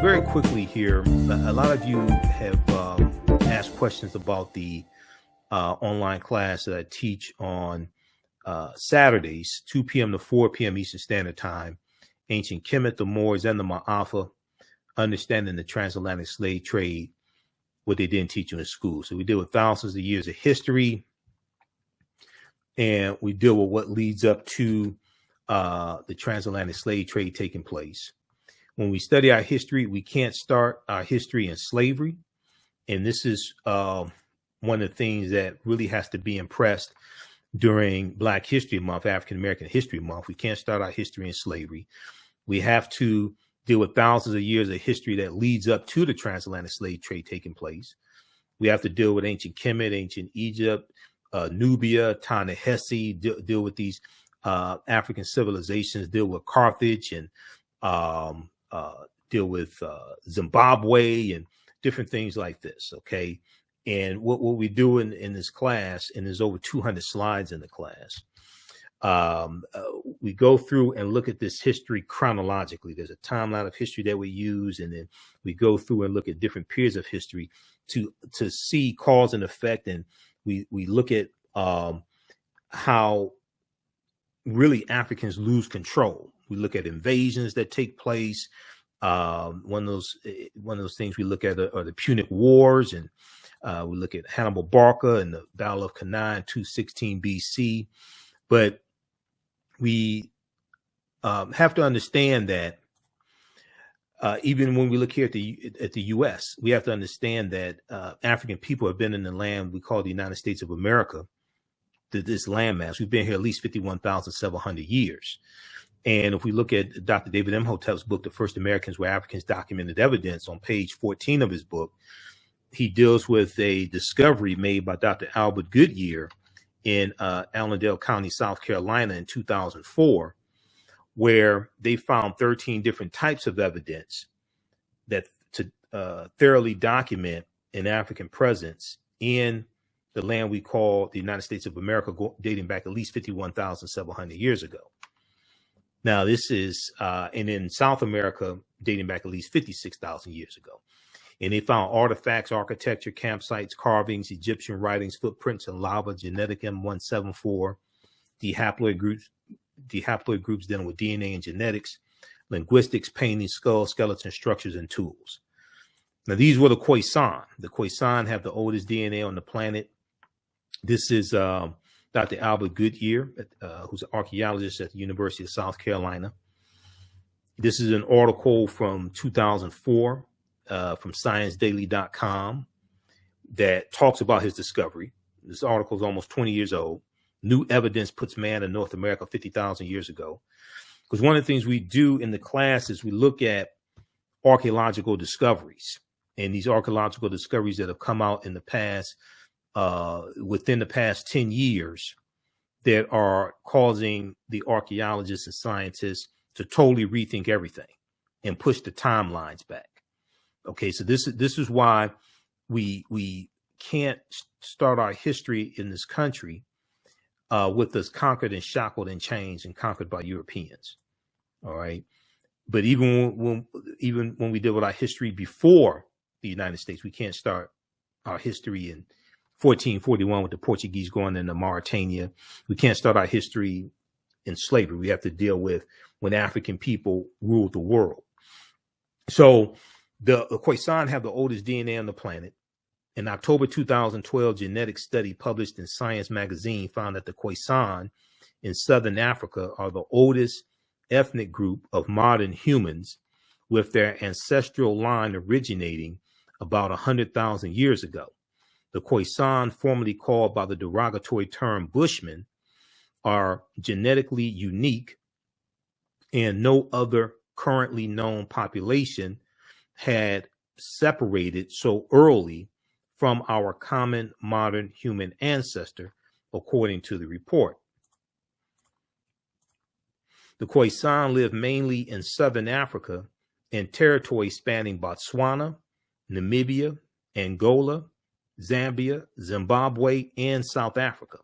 very quickly here, a lot of you have asked questions about the online class that I teach on Saturdays, 2 p.m. to 4 p.m. Eastern Standard Time, Ancient Kemet, the Moors, and the Maafa, Understanding the Transatlantic Slave Trade, what they didn't teach you in school. So we deal with thousands of years of history, and we deal with what leads up to the transatlantic slave trade taking place. When we study our history, we can't start our history in slavery. And this is one of the things that really has to be impressed during Black History Month, African American History Month. We can't start our history in slavery. We have to deal with thousands of years of history that leads up to the transatlantic slave trade taking place. We have to deal with ancient Kemet, ancient Egypt, Nubia, Ta-Nehisi, deal with these African civilizations, deal with Carthage, and deal with Zimbabwe and different things like this. Okay. And what we do in this class, and there's over 200 slides in the class, we go through and look at this history chronologically. There's a timeline of history that we use, and then we go through and look at different periods of history to see cause and effect. And we look at how really Africans lose control. We look at invasions that take place. One of those things we look at are the Punic Wars, and we look at Hannibal Barca and the Battle of Cannae in 216 BC. But we have to understand that even when we look here at the U.S., we have to understand that African people have been in the land we call the United States of America, this landmass. We've been here at least 51,700 years. And if we look at Dr. David Imhotep's book, The First Americans Were Africans, Documented Evidence, on page 14 of his book, he deals with a discovery made by Dr. Albert Goodyear in Allendale County, South Carolina in 2004, where they found 13 different types of evidence that to thoroughly document an African presence in the land we call the United States of America, dating back at least 51,700 years ago. Now, this is, and in South America, dating back at least 56,000 years ago. And they found artifacts, architecture, campsites, carvings, Egyptian writings, footprints in lava, genetic M174, dihaploid groups dealing with DNA and genetics, linguistics, painting, skulls, skeleton structures, and tools. Now, these were the Khoisan. The Khoisan have the oldest DNA on the planet. This is Dr. Albert Goodyear, who's an archaeologist at the University of South Carolina. This is an article from 2004 from ScienceDaily.com that talks about his discovery. This article is almost 20 years old. New evidence puts man in North America 50,000 years ago. Because one of the things we do in the class is we look at archaeological discoveries, and these archaeological discoveries that have come out in the past, within the past 10 years, that are causing the archaeologists and scientists to totally rethink everything and push the timelines back. Okay, so this is why we can't start our history in this country with us conquered and shackled and chained and conquered by Europeans. All right, but even when we deal with our history before the United States, we can't start our history in 1441 with the Portuguese going into Mauritania. We can't start our history in slavery. We have to deal with when African people ruled the world. So the Khoisan have the oldest DNA on the planet. In October 2012, genetic study published in Science magazine found that the Khoisan in Southern Africa are the oldest ethnic group of modern humans, with their ancestral line originating about 100,000 years ago. The Khoisan, formerly called by the derogatory term Bushmen, are genetically unique, and no other currently known population had separated so early from our common modern human ancestor, according to the report. The Khoisan live mainly in Southern Africa and territories spanning Botswana, Namibia, Angola, Zambia, Zimbabwe, and South Africa.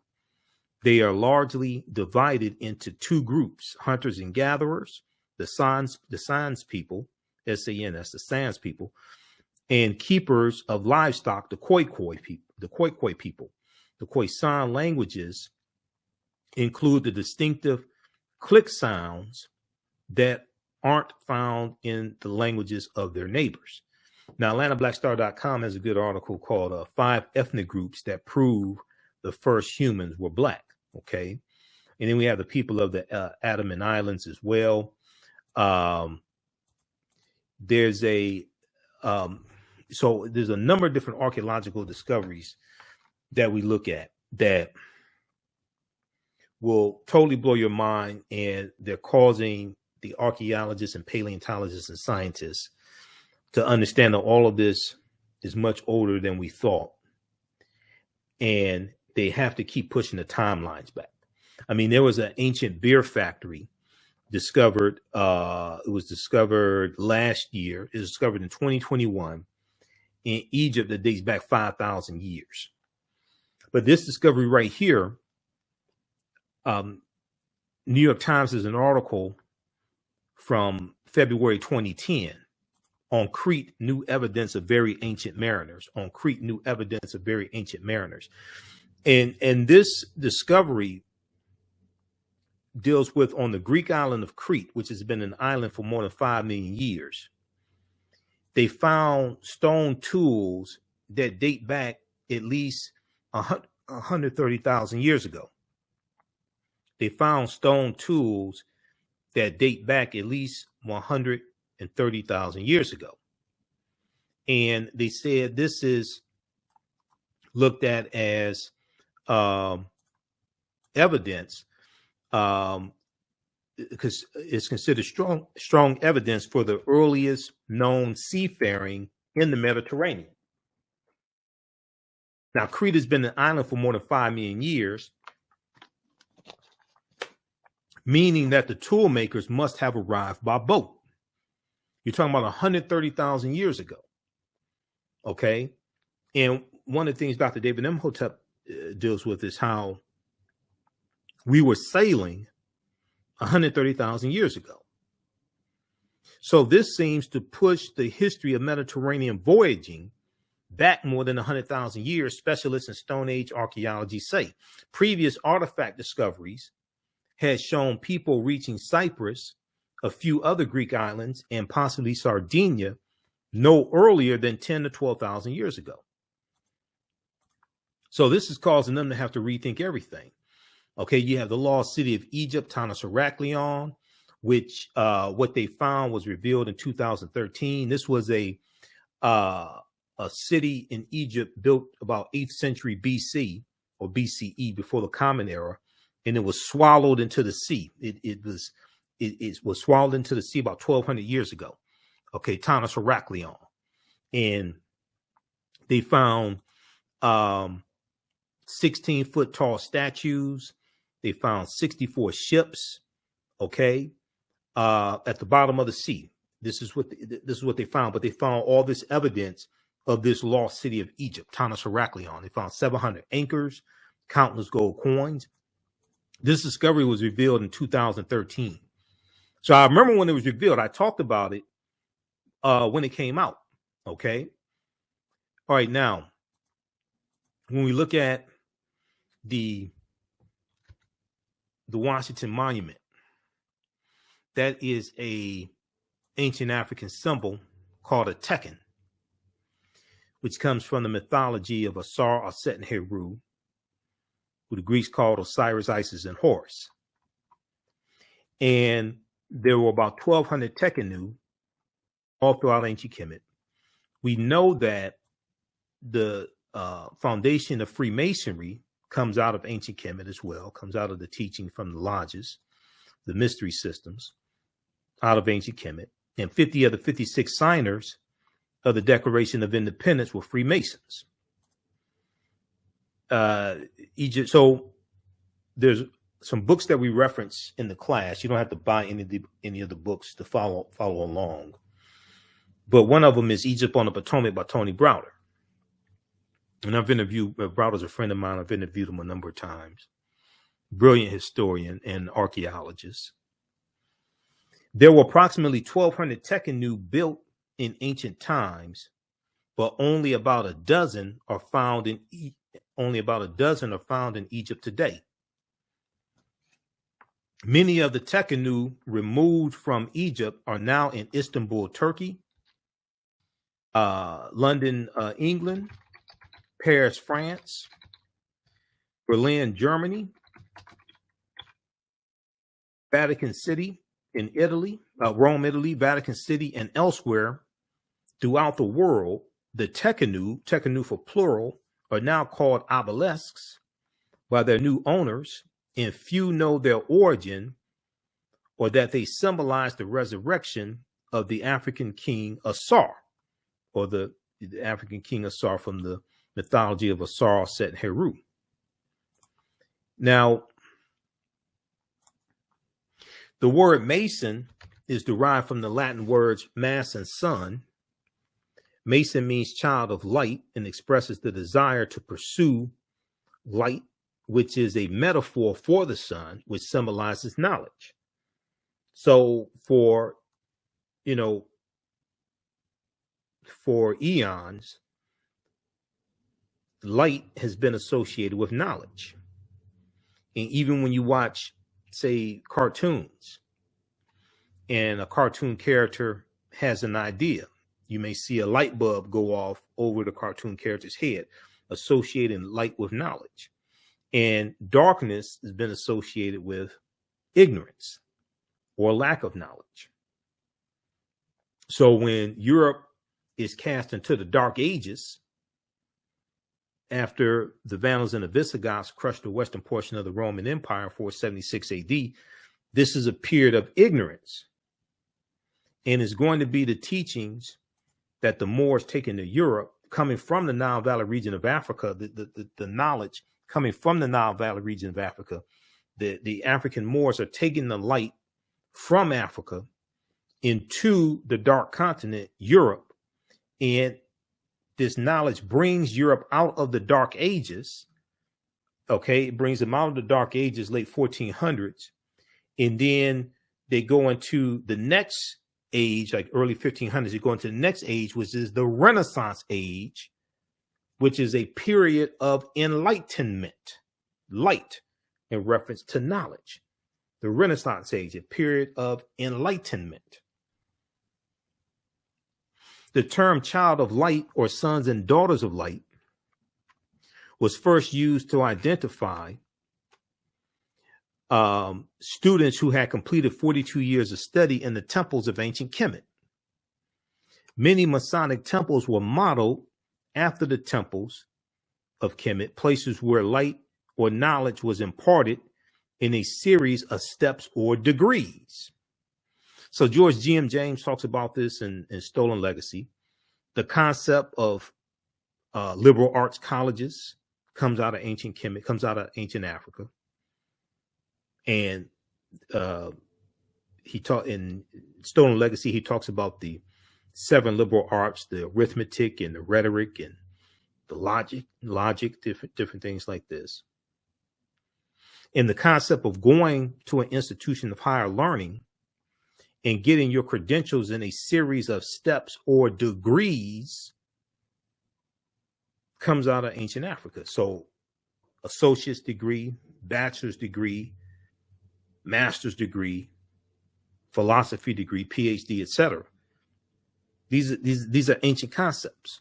They are largely divided into two groups: hunters and gatherers, the Sans people, S-A-N, that's the Sans people, and keepers of livestock, the Khoisan people. The Khoisan languages include the distinctive click sounds that aren't found in the languages of their neighbors. Now, AtlantaBlackStar.com has a good article called 5 Ethnic Groups That Prove the First Humans Were Black. Okay. And then we have the people of the Andaman Islands as well. There's a number of different archaeological discoveries that we look at that will totally blow your mind, and they're causing the archaeologists and paleontologists and scientists to understand that all of this is much older than we thought, and they have to keep pushing the timelines back. I mean, there was an ancient beer factory discovered. It was discovered last year. It was discovered in 2021 in Egypt that dates back 5,000 years. But this discovery right here, New York Times has an article from February 2010 on Crete, new evidence of very ancient mariners. On Crete, new evidence of very ancient mariners. And this discovery deals with on the Greek island of Crete, which has been an island for more than 5 million years. They found stone tools that date back at least 130,000 years ago. They found stone tools that date back at least 130,000 years ago. And they said this is looked at as evidence, because it's considered strong evidence for the earliest known seafaring in the Mediterranean. Now, Crete has been an island for more than 5 million years, meaning that the tool makers must have arrived by boat. You're talking about 130,000 years ago. Okay. And one of the things Dr. David Imhotep deals with is how we were sailing 130,000 years ago. So this seems to push the history of Mediterranean voyaging back more than 100,000 years, specialists in Stone Age archaeology say. Previous artifact discoveries had shown people reaching Cyprus, a few other Greek islands, and possibly Sardinia no earlier than 10 to 12,000 years ago. So this is causing them to have to rethink everything. Okay, you have the lost city of Egypt, Tanis Heraklion, which what they found was revealed in 2013. This was a city in Egypt built about 8th century BC or BCE, before the Common Era, and it was swallowed into the sea. It was swallowed into the sea about 1,200 years ago. Okay, Tanis Heraklion, and they found 16-foot tall statues. They found 64 ships, okay, at the bottom of the sea. This is what they found, but they found all this evidence of this lost city of Egypt, Tanis Heraklion. They found 700 anchors, countless gold coins. This discovery was revealed in 2013. So I remember when it was revealed, I talked about it when it came out, okay? All right, now, when we look at the Washington Monument, that is a ancient African symbol called a Tekken, which comes from the mythology of Asar, Aset, and Heru, who the Greeks called Osiris, Isis, and Horus. And there were about 1,200 Tekkenu all throughout ancient Kemet. We know that the foundation of Freemasonry comes out of ancient Kemet as well, comes out of the teaching from the lodges, the mystery systems, out of ancient Kemet. And 50 of the 56 signers of the Declaration of Independence were Freemasons. Egypt. So there's some books that we reference in the class. You don't have to buy any of the books to follow along. But one of them is Egypt on the Potomac by Tony Browder. And I've interviewed, Browder's a friend of mine. I've interviewed him a number of times. Brilliant historian and archaeologist. There were approximately 1,200 Tekenu built in ancient times, but only about a dozen are found in Egypt today. Many of the Tekenu removed from Egypt are now in Istanbul, Turkey, London, England, Paris, France, Berlin, Germany, Vatican City in Italy, Rome, Italy, Vatican City, and elsewhere throughout the world. The Tekenu for plural, are now called obelisks by their new owners, and few know their origin or that they symbolize the resurrection of the African king Asar, or the African king Asar from the mythology of Asar, Set, and Heru. Now, the word Mason is derived from the Latin words mass and sun. Mason means child of light and expresses the desire to pursue light, which is a metaphor for the sun, which symbolizes knowledge. So for eons, light has been associated with knowledge. And even when you watch, say, cartoons, and a cartoon character has an idea, you may see a light bulb go off over the cartoon character's head, associating light with knowledge. And darkness has been associated with ignorance or lack of knowledge. So when Europe is cast into the Dark Ages, after the Vandals and the Visigoths crushed the western portion of the Roman Empire in 476 AD, this is a period of ignorance. And it's going to be the teachings that the Moors taken to Europe, coming from the Nile Valley region of Africa, the knowledge coming from the Nile Valley region of Africa. The African Moors are taking the light from Africa into the dark continent, Europe. And this knowledge brings Europe out of the Dark Ages. Okay, it brings them out of the Dark Ages, late 1400s. And then they go into the next age, like early 1500s, you go into the next age, which is the Renaissance age, which is a period of enlightenment, light in reference to knowledge. The Renaissance age, a period of enlightenment. The term child of light or sons and daughters of light was first used to identify students who had completed 42 years of study in the temples of ancient Kemet. Many Masonic temples were modeled after the temples of Kemet, places where light or knowledge was imparted in a series of steps or degrees. So George G.M. James talks about this in Stolen Legacy. The concept of liberal arts colleges comes out of ancient Kemet, comes out of ancient Africa. And he taught in Stolen Legacy, he talks about the 7 liberal arts, the arithmetic and the rhetoric and the logic, different things like this. And the concept of going to an institution of higher learning and getting your credentials in a series of steps or degrees comes out of ancient Africa. So associate's degree, bachelor's degree, master's degree, philosophy degree, PhD, etc. These are ancient concepts.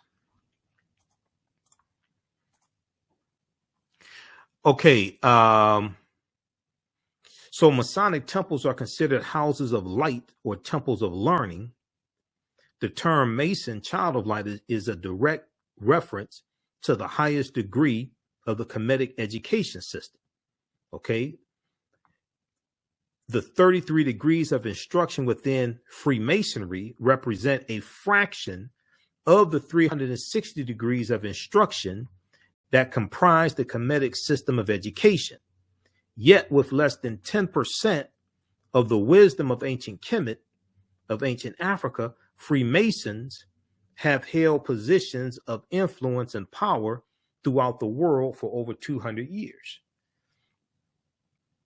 Okay, so Masonic temples are considered houses of light or temples of learning. The term Mason, child of light, is a direct reference to the highest degree of the Kemetic education system. Okay. The 33 degrees of instruction within Freemasonry represent a fraction of the 360 degrees of instruction that comprise the Kemetic system of education. Yet with less than 10% of the wisdom of ancient Kemet, of ancient Africa, Freemasons have held positions of influence and power throughout the world for over 200 years.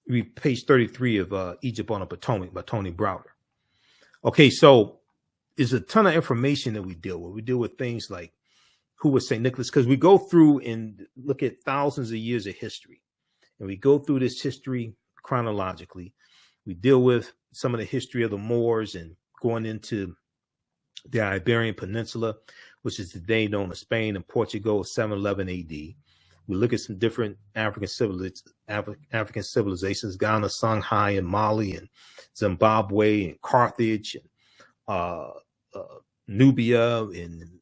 Read page 33 of Egypt on the Potomac by Tony Browder. Okay, so there's a ton of information that we deal with. We deal with things like who was St. Nicholas, because we go through and look at thousands of years of history. And we go through this history chronologically. We deal with some of the history of the Moors and going into the Iberian Peninsula, which is today known as Spain and Portugal, 711 AD. We look at some different African civilizations, Ghana, Songhai, and Mali, and Zimbabwe, and Carthage, and Nubia, and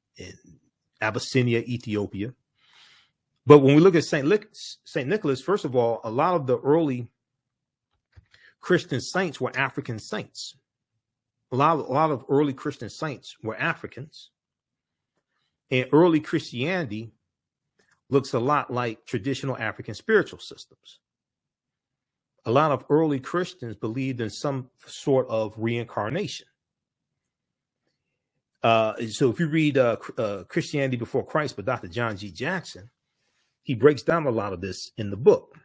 Abyssinia, Ethiopia. But when we look at St. Nicholas, first of all, a lot of the early Christian saints were African saints. A lot of early Christian saints were Africans. And early Christianity looks a lot like traditional African spiritual systems. A lot of early Christians believed in some sort of reincarnation. So if you read Christianity Before Christ by Dr. John G. Jackson, he breaks down a lot of this in the book.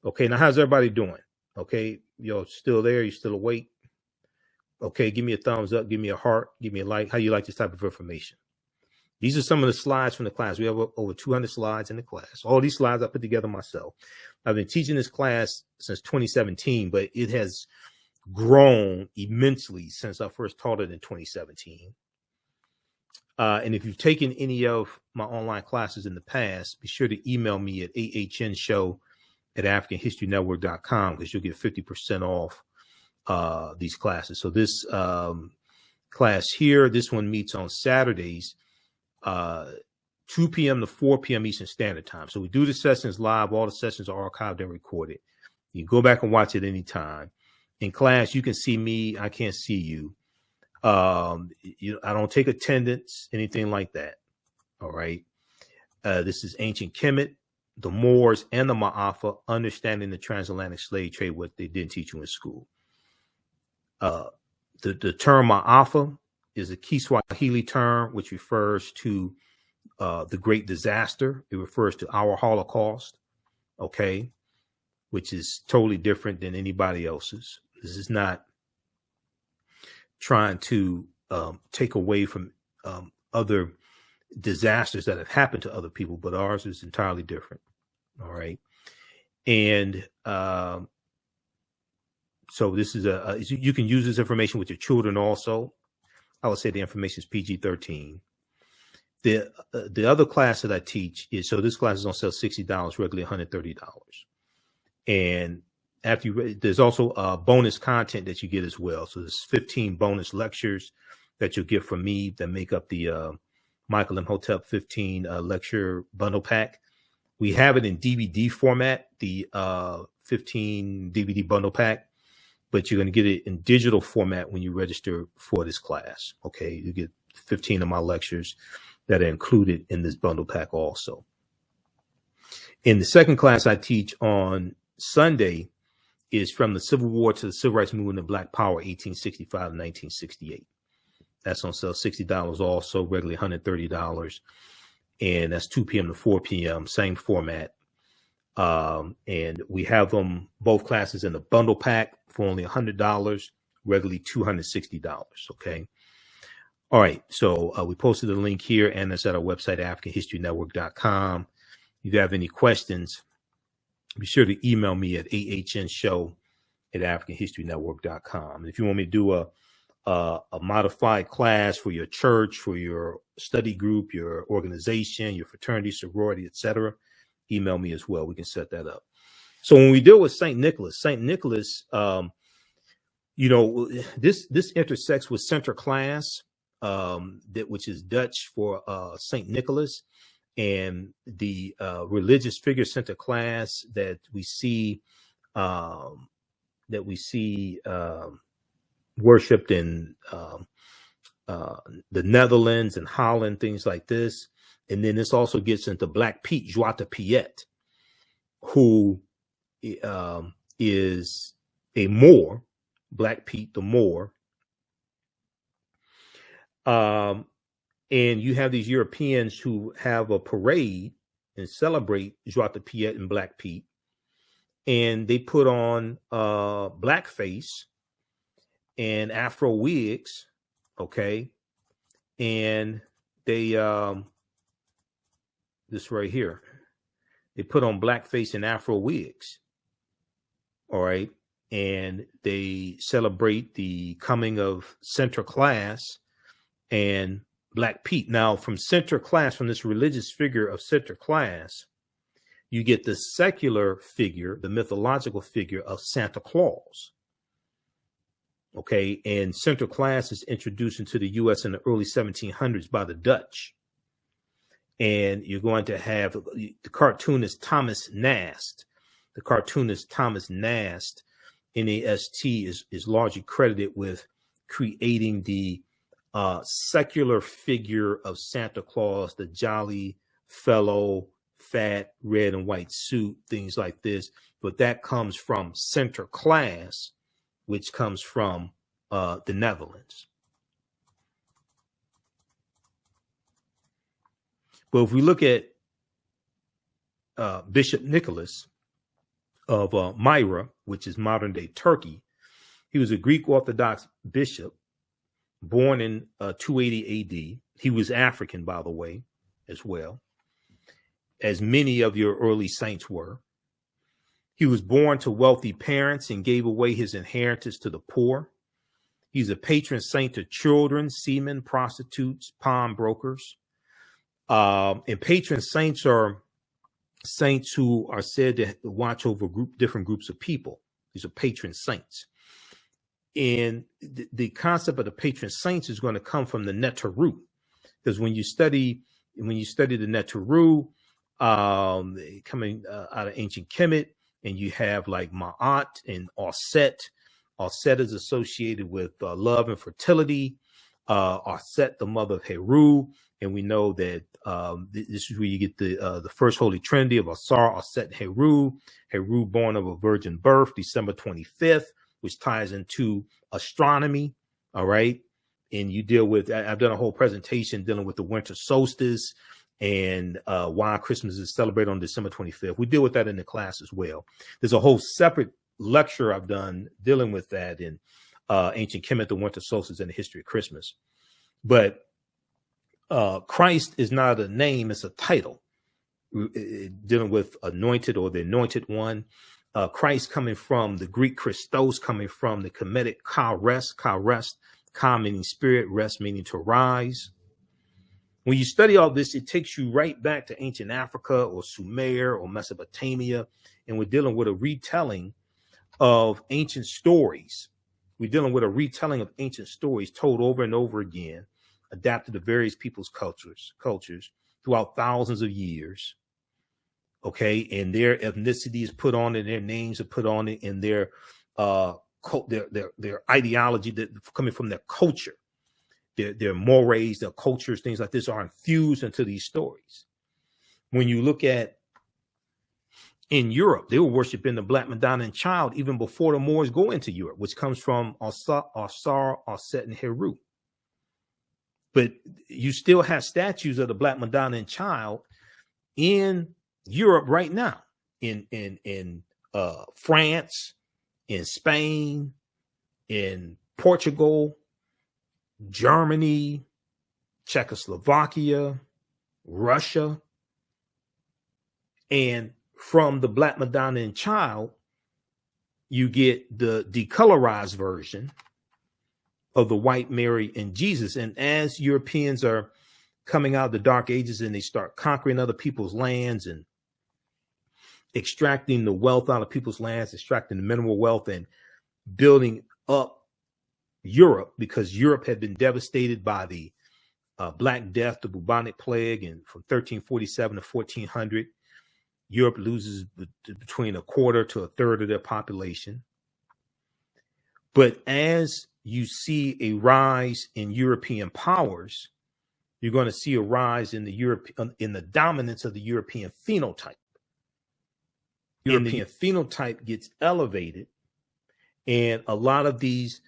Okay, now how's everybody doing? Okay, you're still there? You still awake? Okay, give me a thumbs up, give me a heart, give me a like. How you like this type of information? These are some of the slides from the class. We have over 200 slides in the class. All these slides I put together myself. I've been teaching this class since 2017, but it has grown immensely since I first taught it in 2017. And if you've taken any of my online classes in the past, be sure to email me at ahnshow@africanhistorynetwork.com, because you'll get 50% off these classes. So this class here, this one meets on Saturdays, 2 p.m. to 4 p.m. Eastern Standard Time. So we do the sessions live. All the sessions are archived and recorded. You can go back and watch it anytime. In class, you can see me. I can't see you. I don't take attendance, anything like that. All right. This is ancient Kemet, the Moors, and the Maafa, understanding the transatlantic slave trade, what they didn't teach you in school. The term Maafa is a Kiswahili term which refers to the Great Disaster. It refers to our Holocaust, okay, which is totally different than anybody else's. This is not trying to take away from other disasters that have happened to other people, but ours is entirely different. All right. And so this is you can use this information with your children also. I would say the information is PG-13. The other class that I teach is, so this class is on sale $60, regularly $130. And after there's also bonus content that you get as well. So there's 15 bonus lectures that you'll get from me that make up the Michael Imhotep 15 lecture bundle pack. We have it in DVD format, the 15 DVD bundle pack, but you're going to get it in digital format when you register for this class. Okay, you get 15 of my lectures that are included in this bundle pack also. In the second class I teach on Sunday is From the Civil War to the Civil Rights Movement of Black Power, 1865 to 1968. That's on sale $60 also, regularly $130. And that's 2 p.m. to 4 p.m., same format. And we have them, both classes, in the bundle pack for only $100, regularly $260. Okay. All right. So we posted a link here, and it's at our website, AfricanHistoryNetwork.com. If you have any questions, be sure to email me at ahnshow@AfricanHistoryNetwork.com. And if you want me to do a modified class for your church, for your study group, your organization, your fraternity, sorority, etc., email me as well. We can set that up. So when we deal with St. Nicholas, this intersects with Sinterklaas, which is Dutch for St. Nicholas, and the religious figure Sinterklaas that we see worshipped in the Netherlands and Holland, things like this. And then this also gets into Black Pete, Zwarte Piet, who is a Moor, Black Pete the Moor. And you have these Europeans who have a parade and celebrate Zwarte Piet and Black Pete. And they put on blackface, and Afro wigs, okay, and they this right here, they put on blackface and Afro wigs, all right, and they celebrate the coming of center class and Black Pete. Now, from center class, from this religious figure of center class, you get the secular figure, the mythological figure of Santa Claus. Okay, and center class is introduced into the U.S. in the early 1700s by the Dutch. And you're going to have the cartoonist Thomas Nast. The cartoonist Thomas Nast, N-A-S-T, is largely credited with creating the secular figure of Santa Claus, the jolly fellow, fat, red and white suit, things like this. But that comes from center class, which comes from the Netherlands. But if we look at Bishop Nicholas of Myra, which is modern day Turkey, he was a Greek Orthodox bishop born in 280 AD. He was African, by the way, as well, as many of your early saints were. He was born to wealthy parents and gave away his inheritance to the poor. He's a patron saint to children, seamen, prostitutes, pawnbrokers. And patron saints are saints who are said to watch over different groups of people. These are patron saints. And the concept of the patron saints is going to come from the Neteru, because when you study the Neteru, coming out of ancient Kemet, and you have like Ma'at and Auset. Auset is associated with love and fertility. Auset, the mother of Heru, and we know that this is where you get the first Holy Trinity of Asar, Auset, and Heru. Heru, born of a virgin birth, December 25th, which ties into astronomy. All right, and you deal with. I've done a whole presentation dealing with the winter solstice and why Christmas is celebrated on December 25th. We deal with that in the class as well. There's a whole separate lecture I've done dealing with that in ancient Kemet, the winter solstice, and the history of Christmas. But Christ is not a name, it's a title, dealing with anointed or the anointed one. Christ coming from the Greek Christos, coming from the Kemetic ka rest, ka meaning spirit, rest meaning to rise. When you study all this, it takes you right back to ancient Africa or Sumer or Mesopotamia, and we're dealing with a retelling of ancient stories. We're dealing with a retelling of ancient stories told over and over again, adapted to various people's cultures throughout thousands of years. Okay, and their ethnicity is put on it, their names are put on it, and their ideology that coming from their culture. Their mores, their cultures, things like this are infused into these stories. When you look at in Europe, they were worshiping the Black Madonna and Child even before the Moors go into Europe, which comes from Asar, Auset, and Heru. But you still have statues of the Black Madonna and Child in Europe right now, in France, in Spain, in Portugal, Germany, Czechoslovakia, Russia. And from the Black Madonna and Child, you get the decolorized version of the white Mary and Jesus. And as Europeans are coming out of the Dark Ages and they start conquering other people's lands and extracting the wealth out of people's lands, extracting the mineral wealth and building up Europe, because Europe had been devastated by the Black Death, the bubonic plague, and from 1347 to 1400, Europe loses between a quarter to a third of their population. But as you see a rise in European powers, you're going to see a rise in the dominance of the European phenotype. European phenotype gets elevated, and a lot of these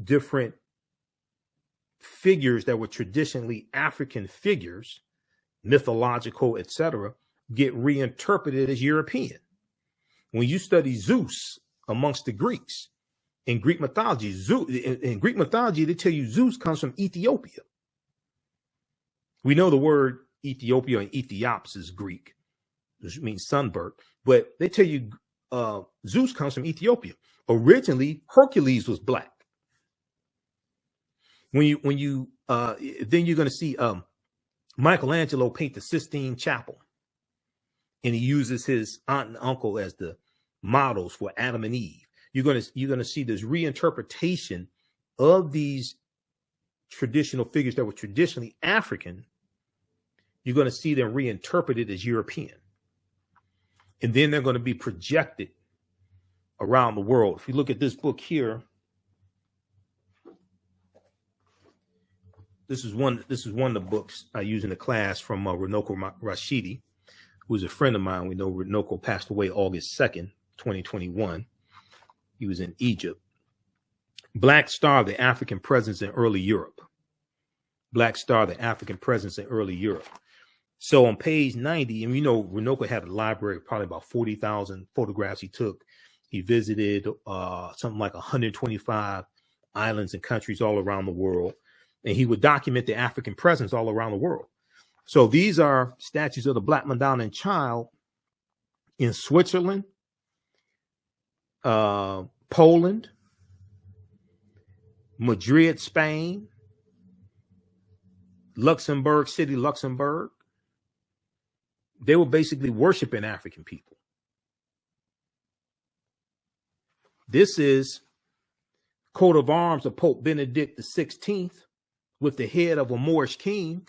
different figures that were traditionally African figures, mythological, etc., get reinterpreted as European. When you study Zeus amongst the Greeks, In Greek mythology, in Greek mythology, they tell you Zeus comes from Ethiopia. We know the word Ethiopia and Ethiops is Greek, which means sunburnt, but they tell you Zeus comes from Ethiopia. Originally, Hercules was black. Then you're going to see Michelangelo paint the Sistine Chapel, and he uses his aunt and uncle as the models for Adam and Eve. You're going to see this reinterpretation of these traditional figures that were traditionally African. You're going to see them reinterpreted as European, and then they're going to be projected around the world. If you look at this book here, this is one of the books I use in the class from Runoko Rashidi, who's a friend of mine. We know Runoko passed away August 2nd, 2021. He was in Egypt. Black Star, the African presence in early Europe. Black Star, the African presence in early Europe. So on page 90, and we know Runoko had a library of probably about 40,000 photographs he took. He visited something like 125 islands and countries all around the world. And he would document the African presence all around the world. So these are statues of the Black Madonna and Child in Switzerland, Poland, Madrid, Spain, Luxembourg City, Luxembourg. They were basically worshiping African people. This is coat of arms of Pope Benedict XVI with the head of a Moorish king.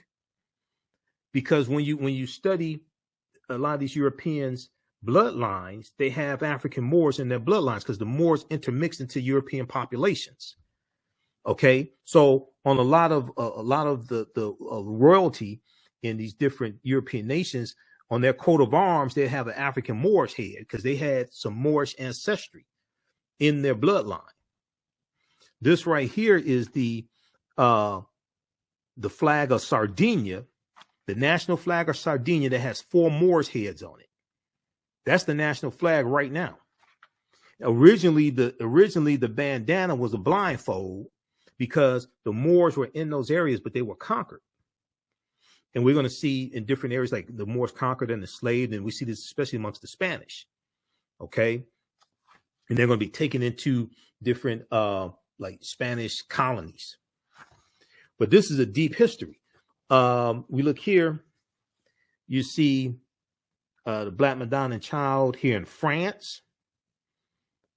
Because when you study a lot of these Europeans' bloodlines, they have African Moors in their bloodlines because the Moors intermixed into European populations. Okay, so on a lot of the royalty in these different European nations, on their coat of arms, they have an African Moorish head because they had some Moorish ancestry in their bloodline. This right here is the flag of Sardinia, the national flag of Sardinia that has 4 Moors heads on it. That's the national flag right now. Originally, the bandana was a blindfold because the Moors were in those areas, but they were conquered. And we're going to see in different areas, like the Moors conquered and enslaved, and we see this especially amongst the Spanish. Okay. And they're going to be taken into different like Spanish colonies. But this is a deep history. We look here, you see the Black Madonna and Child here in France.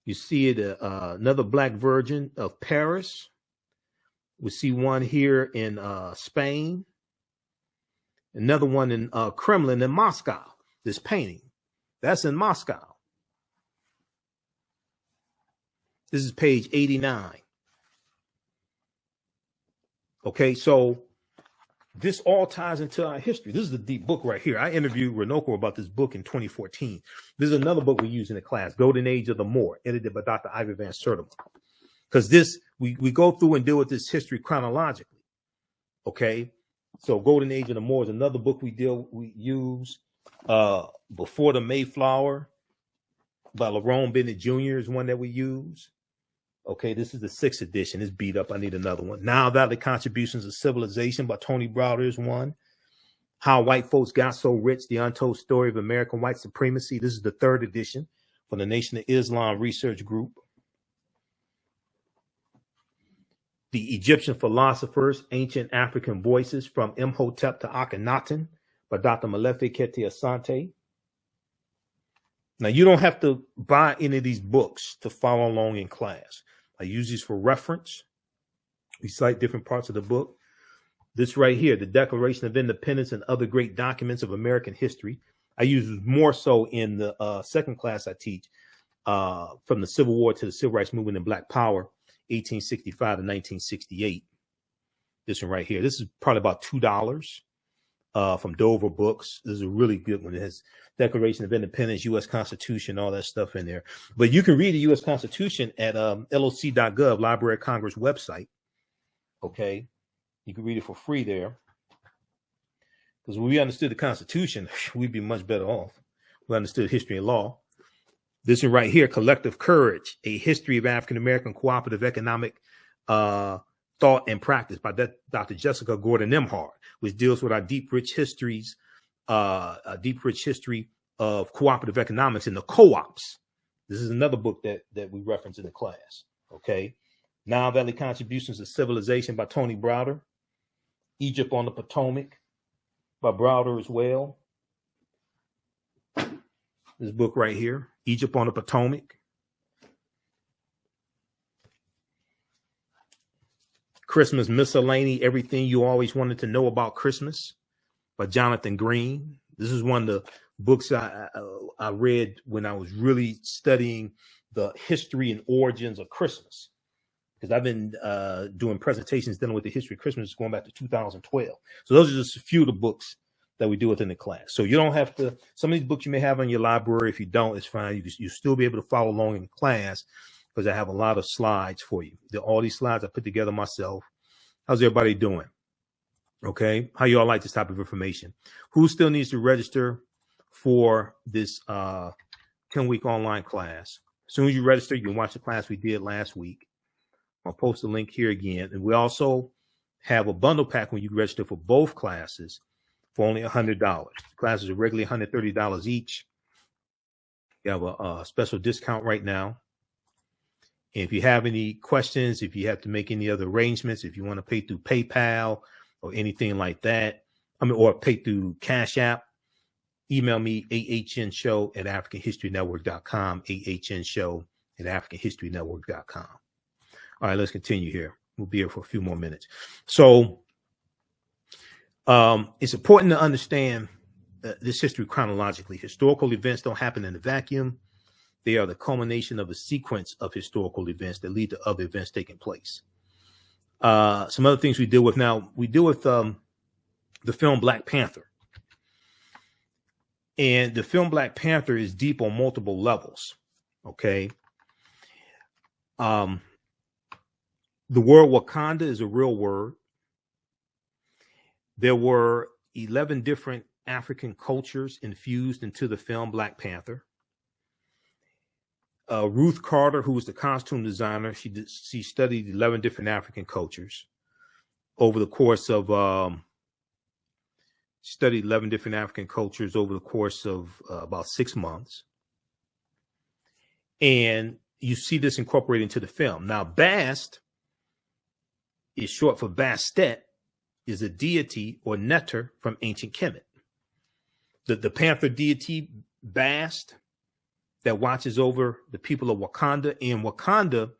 You see it, another Black Virgin of Paris. We see one here in Spain. Another one in Kremlin in Moscow. This painting, that's in Moscow. This is page 89. Okay, so this all ties into our history. This is a deep book right here. I interviewed Runoko about this book in 2014. This is another book we use in the class, Golden Age of the Moor, edited by Dr. Ivy Van Sertima. Because this, we go through and deal with this history chronologically. Okay, so Golden Age of the Moor is another book we use. Before the Mayflower by Lerone Bennett Jr. is one that we use. Okay, this is the 6th edition. It's beat up. I need another one. Now Valley Contributions of Civilization by Tony Browder is one. How White Folks Got So Rich, The Untold Story of American White Supremacy. This is the 3rd edition from the Nation of Islam Research Group. The Egyptian Philosophers, Ancient African Voices from Imhotep to Akhenaten by Dr. Malefe Kete Asante. Now, you don't have to buy any of these books to follow along in class. I use these for reference. We cite different parts of the book. This right here, the Declaration of Independence and Other Great Documents of American History. I use it more so in the second class I teach, from the Civil War to the Civil Rights Movement and Black Power, 1865 to 1968. This one right here. This is probably about $2 from Dover Books. This is a really good one. It has Declaration of Independence, U.S. Constitution, all that stuff in there. But you can read the U.S. Constitution at loc.gov, Library of Congress website. Okay. You can read it for free there. Because when we understood the Constitution, we'd be much better off. We understood history and law. This one right here, Collective Courage, A History of African American Cooperative Economic Thought and Practice by Dr. Jessica Gordon Nimhart, which deals with our deep, rich history of cooperative economics and the co-ops. This is another book that we reference in the class. Okay. Nile Valley Contributions to Civilization by Tony Browder. Egypt on the Potomac by Browder as well. This book right here, Egypt on the Potomac. Christmas Miscellany, Everything You Always Wanted to Know About Christmas by Jonathan Green. This is one of the books I read when I was really studying the history and origins of Christmas, because I've been doing presentations dealing with the history of Christmas going back to 2012. So those are just a few of the books that we do within the class. So you don't have to, some of these books you may have in your library. If you don't, it's fine. You still be able to follow along in the class because I have a lot of slides for you. All these slides I put together myself. How's everybody doing? Okay. How you all like this type of information? Who still needs to register for this 10-week online class? As soon as you register, you can watch the class we did last week. I'll post the link here again. And we also have a bundle pack when you register for both classes for only $100. The classes are regularly $130 each. You have a special discount right now. And if you have any questions, if you have to make any other arrangements, if you want to pay through PayPal or anything like that, or pay through Cash App, email me ahnshow@africanhistorynetwork.com, ahnshow@africanhistorynetwork.com. All right, let's continue here. We'll be here for a few more minutes. So it's important to understand this history chronologically. Historical events don't happen in a vacuum. They are the culmination of a sequence of historical events that lead to other events taking place. Some other things we deal with now, we deal with the film Black Panther. And the film Black Panther is deep on multiple levels. Okay. The word Wakanda is a real word. There were 11 different African cultures infused into the film Black Panther. Ruth Carter, who was the costume designer, she studied 11 different African cultures over the course of about 6 months. And you see this incorporated into the film. Now, Bast is short for Bastet, is a deity or netter from ancient Kemet. The Panther deity Bast that watches over the people of Wakanda. And Wakanda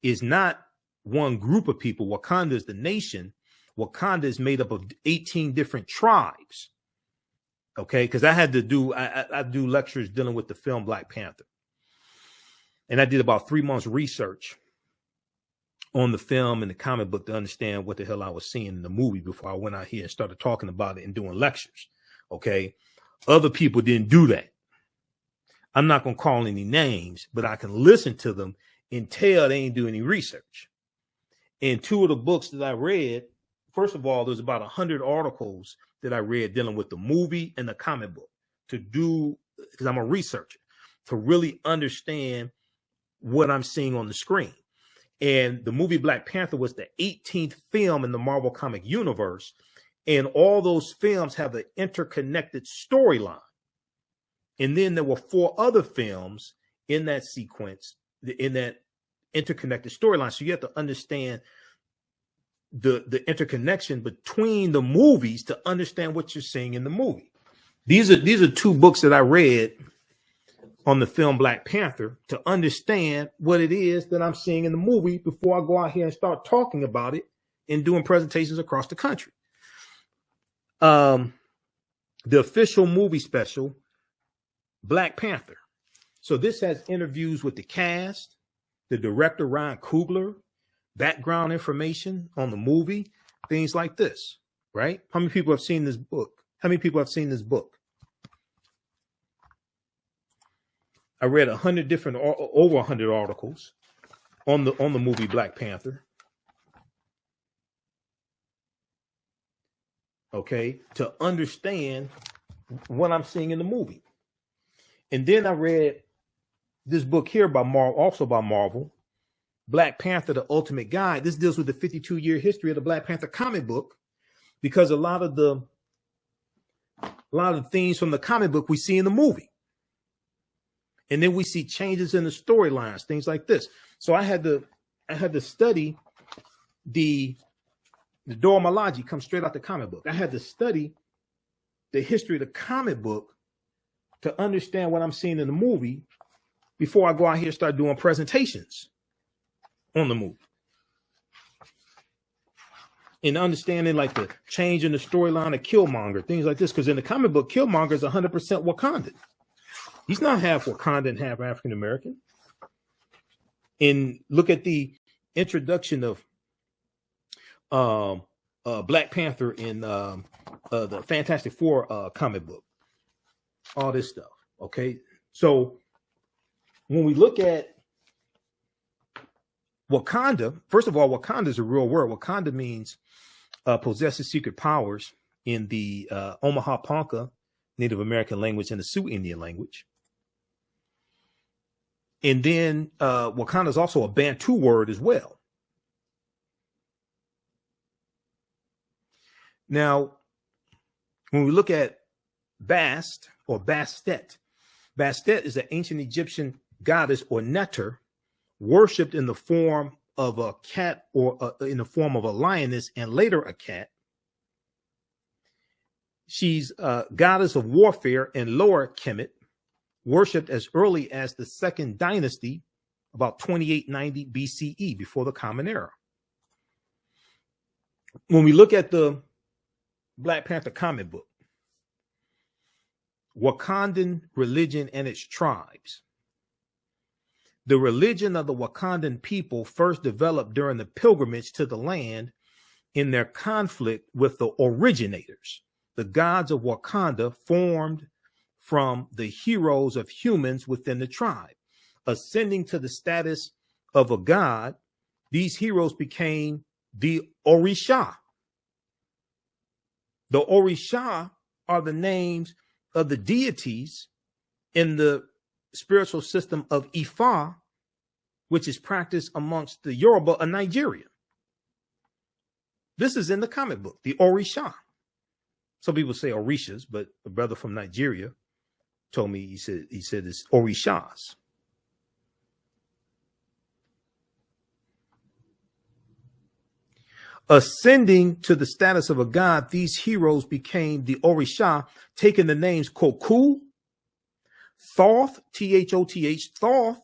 is not one group of people. Wakanda is the nation. Wakanda is made up of 18 different tribes. Okay, because I do lectures dealing with the film Black Panther. And I did about 3 months research on the film and the comic book to understand what the hell I was seeing in the movie before I went out here and started talking about it and doing lectures. Okay. Other people didn't do that. I'm not going to call any names, but I can listen to them and tell they ain't do any research. And 2 of the books that I read, first of all, there's about 100 articles that I read dealing with the movie and the comic book because I'm a researcher, to really understand what I'm seeing on the screen. And the movie Black Panther was the 18th film in the Marvel comic universe. And all those films have an interconnected storyline. And then there were 4 other films in that sequence, in that interconnected storyline. So you have to understand the interconnection between the movies to understand what you're seeing in the movie. These are 2 books that I read on the film Black Panther to understand what it is that I'm seeing in the movie before I go out here and start talking about it and doing presentations across the country. The official movie special, Black Panther. So this has interviews with the cast, the director, Ryan Coogler, background information on the movie, things like this, right? How many people have seen this book? I read over 100 articles on the movie Black Panther. Okay, to understand what I'm seeing in the movie. And then I read this book here by Marvel, also by Marvel, Black Panther, The Ultimate Guide. This deals with the 52-year history of the Black Panther comic book, because a lot of the themes from the comic book we see in the movie. And then we see changes in the storylines, things like this. So I had to study the Dora Milaje comes straight out the comic book. I had to study the history of the comic book to understand what I'm seeing in the movie before I go out here and start doing presentations on the movie. And understanding like the change in the storyline of Killmonger, things like this. Because in the comic book, Killmonger is 100% Wakandan. He's not half Wakandan, half African American. And look at the introduction of Black Panther in the Fantastic Four comic book. All this stuff. Okay. So when we look at Wakanda, first of all, Wakanda is a real word. Wakanda means possesses secret powers in the Omaha Ponca Native American language and the Sioux Indian language. And then Wakanda is also a Bantu word as well. Now, when we look at Bast or Bastet, Bastet is an ancient Egyptian goddess or neter worshipped in the form of a cat or in the form of a lioness and later a cat. She's a goddess of warfare in Lower Kemet, worshipped as early as the Second Dynasty, about 2890 BCE, before the Common Era. When we look at the Black Panther comic book, Wakandan religion and its tribes. The religion of the Wakandan people first developed during the pilgrimage to the land in their conflict with the originators. The gods of Wakanda formed from the heroes of humans within the tribe. Ascending to the status of a god, these heroes became the Orisha. The Orisha are the names of the deities in the spiritual system of Ifa, which is practiced amongst the Yoruba of Nigeria. This is in the comic book, the Orisha. Some people say Orishas, but a brother from Nigeria told me, he said it's Orishas. Ascending to the status of a god, these heroes became the Orisha, taking the names Koku, Thoth, Thoth. Thoth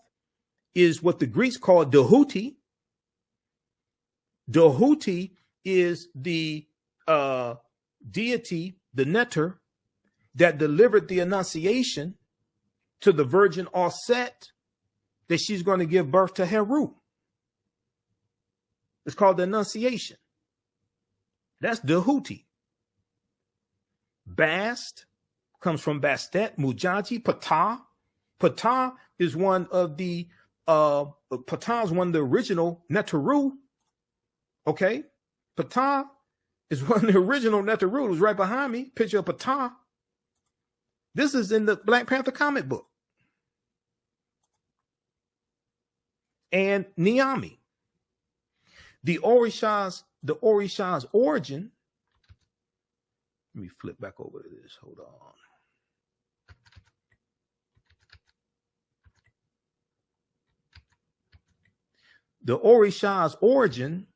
is what the Greeks call Dahuti. Dahuti is the deity, the neter, that delivered the Annunciation to the Virgin Auset that she's going to give birth to Heru. It's called the Annunciation. That's Dahuti. Bast comes from Bastet, Mujaji, Ptah. Ptah is one of the original Neteru. Okay, Ptah is one of the original Neteru. It was right behind me. Picture of Ptah. This is in the Black Panther comic book. And Niami. The Orisha's origin. Let me flip back over to this. Hold on. The Orisha's origin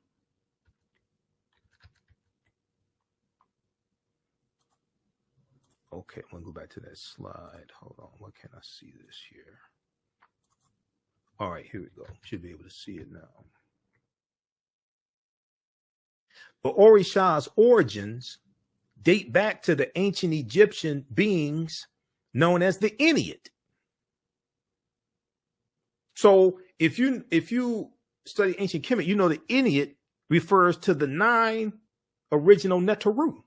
okay, I'm going to go back to that slide. Hold on. What can I see this here? All right, here we go. Should be able to see it now. The Orisha's origins date back to the ancient Egyptian beings known as the Ennead. So if you study ancient Kemet, you know the Ennead refers to the 9 original Neteru.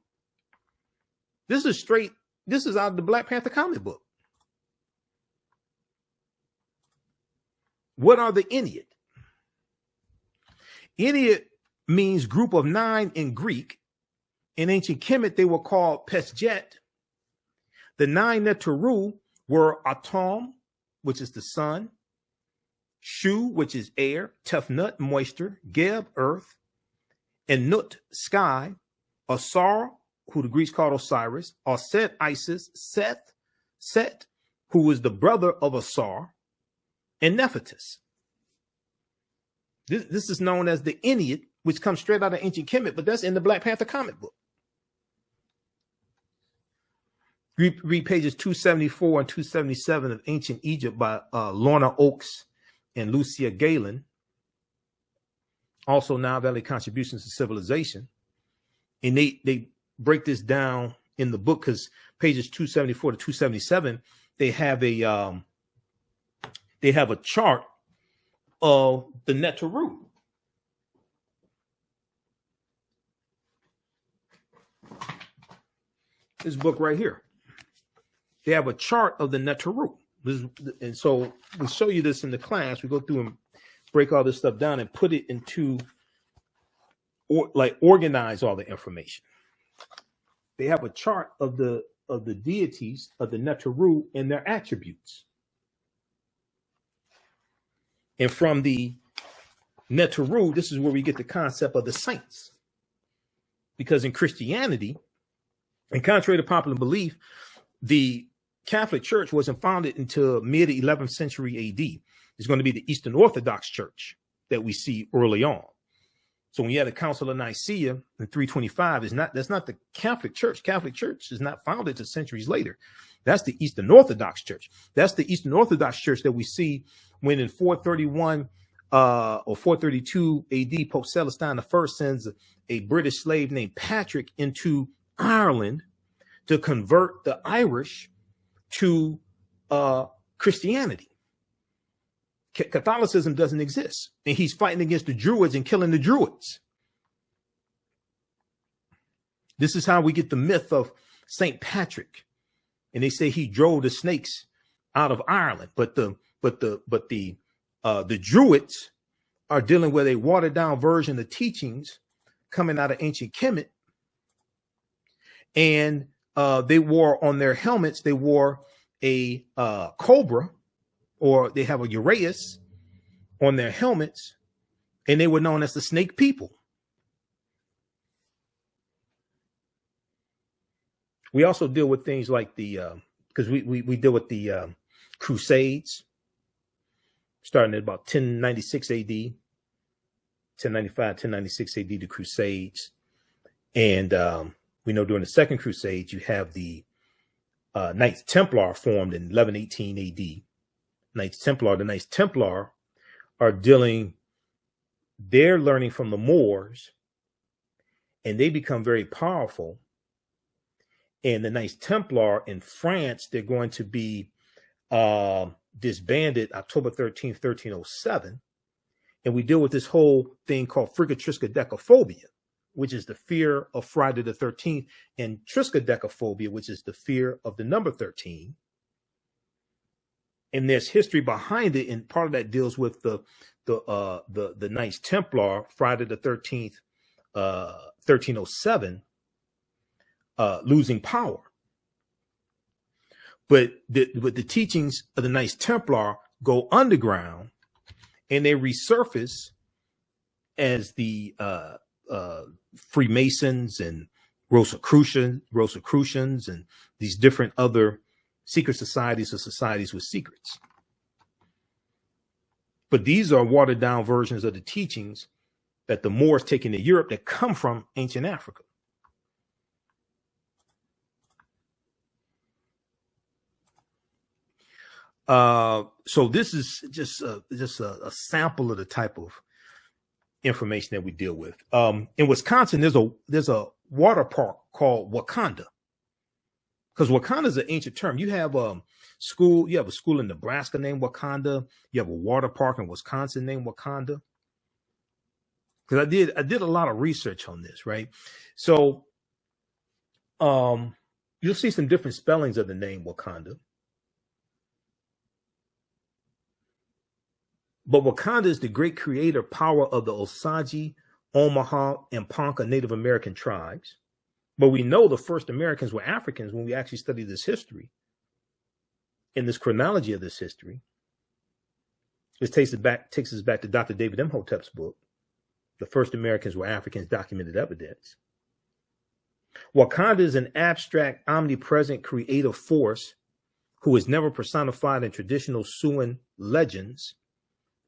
This is out of the Black Panther comic book. What are the Ennead? Ennead means group of 9 in Greek. In ancient Kemet, they were called Pesjet. The 9 Neteru were Atum, which is the sun, Shu, which is air, Tefnut, moisture, Geb, earth, and Nut, sky, Asar, who the Greeks called Osiris, Aset, Isis, Seth, Set, who was the brother of Asar, and Nephthys. This is known as the Ennead, which comes straight out of ancient Kemet, but that's in the Black Panther comic book. Read pages 274 and 277 of Ancient Egypt by Lorna Oakes and Lucia Galen. Also Nile Valley Contributions to Civilization. And they break this down in the book, because pages 274 to 277, they have a chart of the Neteru. This book right here. They have a chart of the Neteru. And so we show you this in the class. We go through and break all this stuff down and put it into, or like organize all the information. They have a chart of the deities of the Neteru and their attributes. And from the Neteru, this is where we get the concept of the saints. Because in Christianity, and contrary to popular belief, the Catholic Church wasn't founded until mid 11th century AD. It's going to be the Eastern Orthodox Church that we see early on. So when you had the Council of Nicaea in 325, that's not the Catholic Church. Catholic Church is not founded until centuries later. That's the Eastern Orthodox Church. That's the Eastern Orthodox Church that we see when in 431 or 432 AD, Pope Celestine I sends a British slave named Patrick into Ireland to convert the Irish to Christianity. Catholicism doesn't exist, and he's fighting against the Druids and killing the Druids. This is how we get the myth of Saint Patrick, and they say he drove the snakes out of Ireland. But the Druids are dealing with a watered down version of teachings coming out of ancient Kemet, and they wore on their helmets, they wore a cobra, or they have a uraeus on their helmets, and they were known as the snake people. We also deal with things like because we deal with the Crusades, starting at about 1096 AD, 1095, 1096 AD, the Crusades. And we know during the Second Crusade, you have the Knights Templar formed in 1118 AD. The Knights Templar are they're learning from the Moors, and they become very powerful. And the Knights Templar in France, they're going to be disbanded October 13th, 1307. And we deal with this whole thing called frigatriskaidekaphobia, which is the fear of Friday the 13th, and triskaidekaphobia, which is the fear of the number 13. And there's history behind it, and part of that deals with the Knights Templar, Friday the 13th, 1307, losing power. But the teachings of the Knights Templar go underground, and they resurface as the Freemasons and Rosicrucians and these different other secret societies or societies with secrets. But these are watered down versions of the teachings that the Moors take into Europe that come from ancient Africa. So this is just a sample of the type of information that we deal with. In Wisconsin, there's a water park called Wakanda, because Wakanda is an ancient term. You have a school in Nebraska named Wakanda. You have a water park in Wisconsin named Wakanda. Because I did a lot of research on this, right? So you'll see some different spellings of the name Wakanda. But Wakanda is the great creator power of the Osage, Omaha, and Ponca Native American tribes. But we know the first Americans were Africans when we actually study this history, in this chronology of this history. This takes us back to Dr. David Imhotep's book. The first Americans were Africans, documented evidence. Wakanda is an abstract, omnipresent, creative force who is never personified in traditional Siouan legends,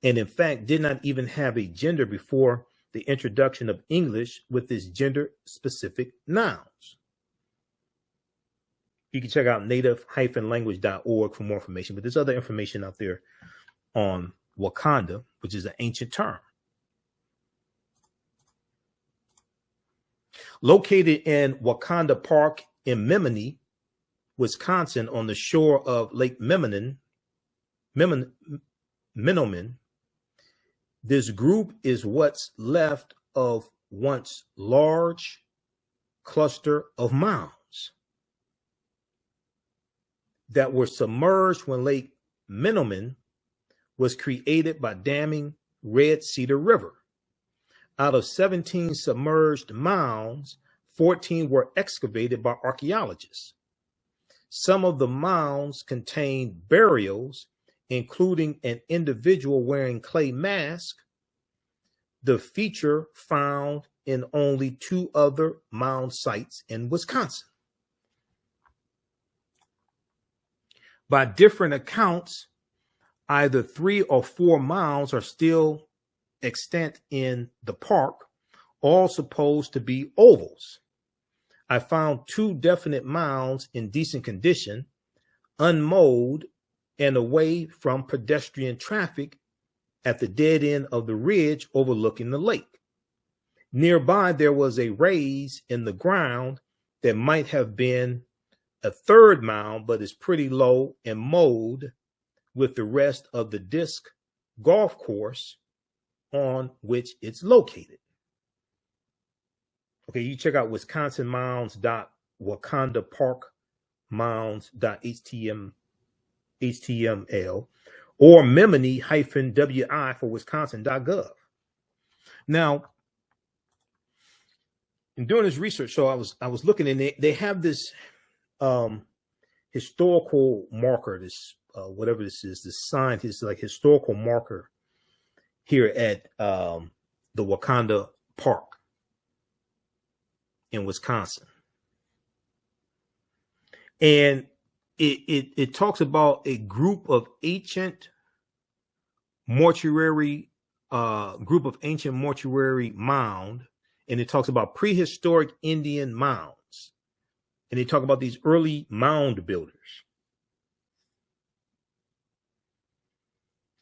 and in fact did not even have a gender before the introduction of English with its gender-specific nouns. You can check out native-language.org for more information, but there's other information out there on Wakanda, which is an ancient term. Located in Wakanda Park in Menominee, Wisconsin, on the shore of Lake Menominee, this group is what's left of once large cluster of mounds that were submerged when Lake Menominee was created by damming Red Cedar River. Out of 17 submerged mounds, 14 were excavated by archaeologists. Some of the mounds contain burials, including an individual wearing clay mask, the feature found in only 2 other mound sites in Wisconsin. By different accounts, either 3 or 4 mounds are still extant in the park, all supposed to be ovals. I found 2 definite mounds in decent condition, unmowed and away from pedestrian traffic at the dead end of the ridge overlooking the lake. Nearby, there was a raise in the ground that might have been a 3rd mound, but is pretty low and mowed with the rest of the disc golf course on which it's located. Okay, you check out wisconsinmounds.wakandapparkmounds.html or Menominee-wi for wisconsin.gov. Now, in doing this research, so I was looking, and they have this historical marker, this whatever this is, this sign, this like historical marker here at the Wakanda Park in Wisconsin. And it talks about a group of ancient mortuary mound, and it talks about prehistoric Indian mounds. And they talk about these early mound builders.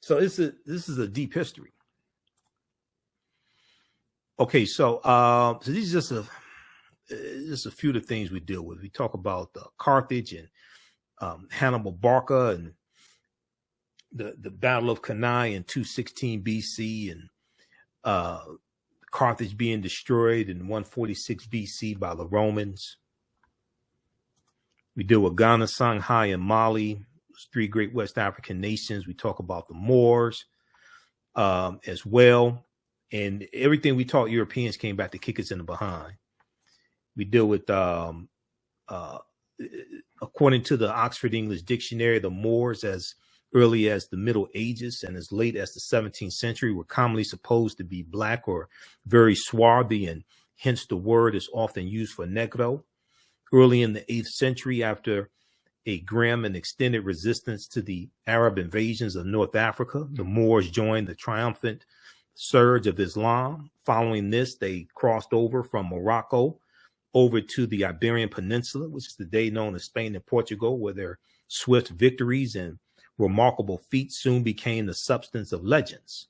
So this is a deep history. Okay, so these are just a few of the things we deal with. We talk about Carthage and Hannibal Barca and the Battle of Cannae in 216 BC, and Carthage being destroyed in 146 BC by the Romans. We deal with Ghana, Songhai, and Mali, 3 great West African nations. We talk about the Moors as well. And everything we taught Europeans came back to kick us in the behind. We deal with, according to the Oxford English Dictionary, the Moors as early as the Middle Ages and as late as the 17th century were commonly supposed to be black or very swarthy, and hence the word is often used for Negro. Early in the 8th century, after a grim and extended resistance to the Arab invasions of North Africa, the Moors joined the triumphant surge of Islam. Following this, they crossed over from Morocco over to the Iberian Peninsula, which is today known as Spain and Portugal, where their swift victories and remarkable feats soon became the substance of legends.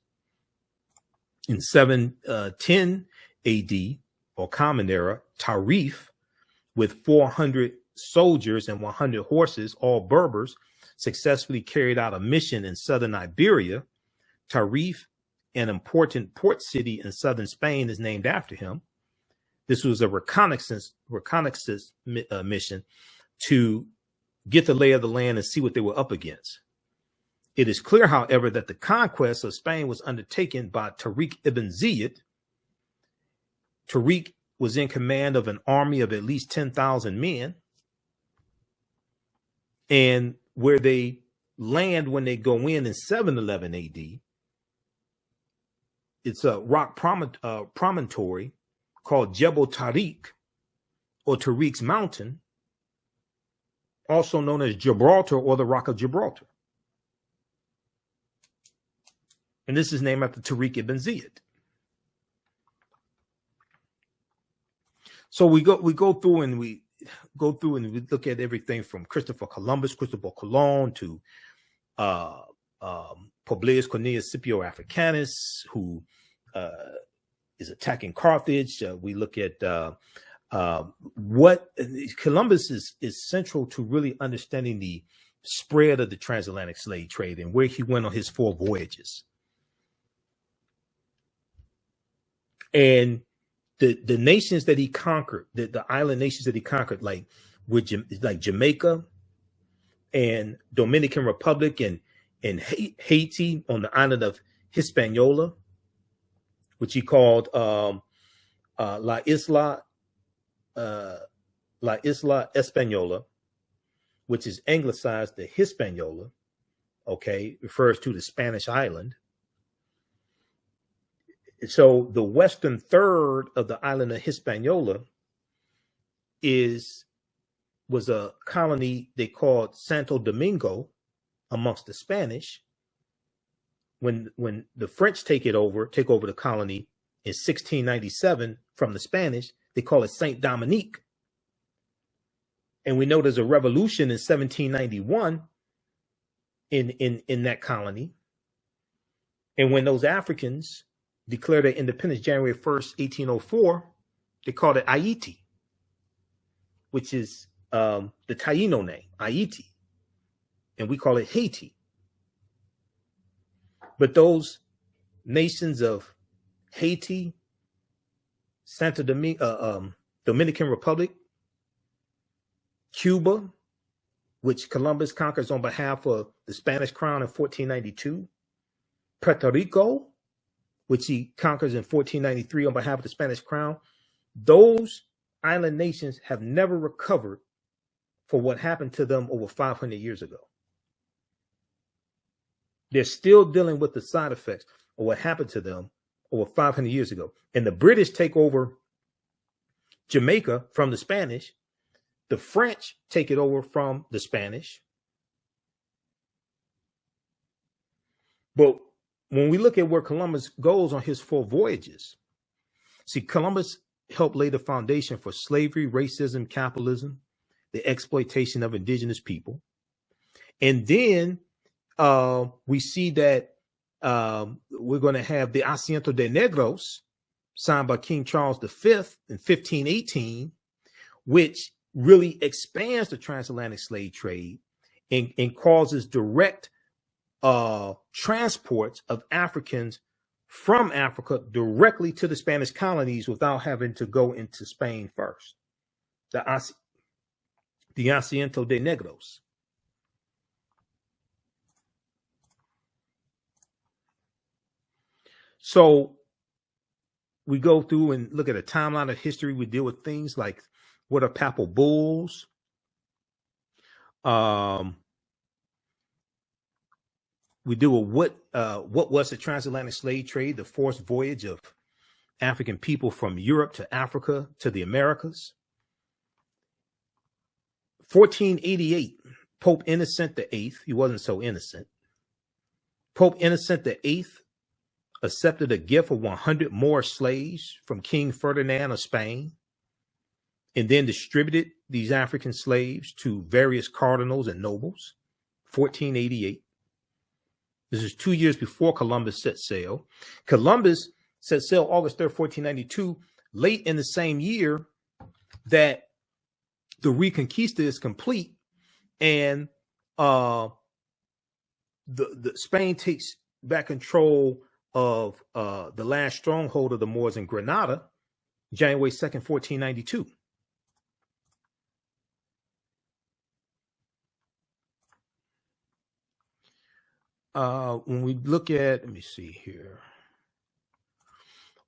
In 710 AD, or Common Era, Tarif, with 400 soldiers and 100 horses, all Berbers, successfully carried out a mission in southern Iberia. Tarif, an important port city in southern Spain, is named after him. This was a reconnaissance mission to get the lay of the land and see what they were up against. It is clear, however, that the conquest of Spain was undertaken by Tariq ibn Ziyad. Tariq was in command of an army of at least 10,000 men. And where they land when they go in 711 AD, it's a rock promontory called Jebel Tariq, or Tariq's Mountain, also known as Gibraltar or the Rock of Gibraltar. And this is named after Tariq ibn Ziyad. So we go through and we look at everything from Christopher Colon to Publius Cornelius Scipio Africanus, who is attacking Carthage. We look at what Columbus is central to really understanding the spread of the transatlantic slave trade and where he went on his 4 voyages. And the nations that he conquered, the island nations that he conquered, like Jamaica and Dominican Republic and Haiti on the island of Hispaniola, which he called La Isla Española, which is anglicized to Hispaniola, okay, refers to the Spanish island. So the western third of the island of Hispaniola was a colony they called Santo Domingo amongst the Spanish. When the French take over the colony in 1697 from the Spanish, they call it Saint Dominique. And we know there's a revolution in 1791 in that colony. And when those Africans declared their independence January 1st, 1804, they called it Haiti, which is the Taino name, Haiti. And we call it Haiti. But those nations of Haiti, Santo Domingo, Dominican Republic, Cuba, which Columbus conquers on behalf of the Spanish crown in 1492, Puerto Rico, which he conquers in 1493 on behalf of the Spanish crown, those island nations have never recovered for what happened to them over 500 years ago. They're still dealing with the side effects of what happened to them over 500 years ago. And the British take over Jamaica from the Spanish. The French take it over from the Spanish. But when we look at where Columbus goes on his 4 voyages, see, Columbus helped lay the foundation for slavery, racism, capitalism, the exploitation of indigenous people. And then we see that we're going to have the Asiento de Negros signed by King Charles V in 1518, which really expands the transatlantic slave trade and causes direct transports of Africans from Africa directly to the Spanish colonies without having to go into Spain first. The Asiento de Negros. So we go through and look at a timeline of history. We deal with things like what are papal bulls, we deal with what was the transatlantic slave trade, the forced voyage of African people from Europe to Africa to the Americas. 1488, Pope Innocent VIII, he wasn't so innocent. Pope Innocent VIII accepted a gift of 100 more slaves from King Ferdinand of Spain, and then distributed these African slaves to various cardinals and nobles. 1488. This is 2 years before Columbus set sail. Columbus set sail August 3rd, 1492, late in the same year that the Reconquista is complete, and the Spain takes back control of the last stronghold of the Moors in Granada, January 2nd, 1492. When we look at, let me see here.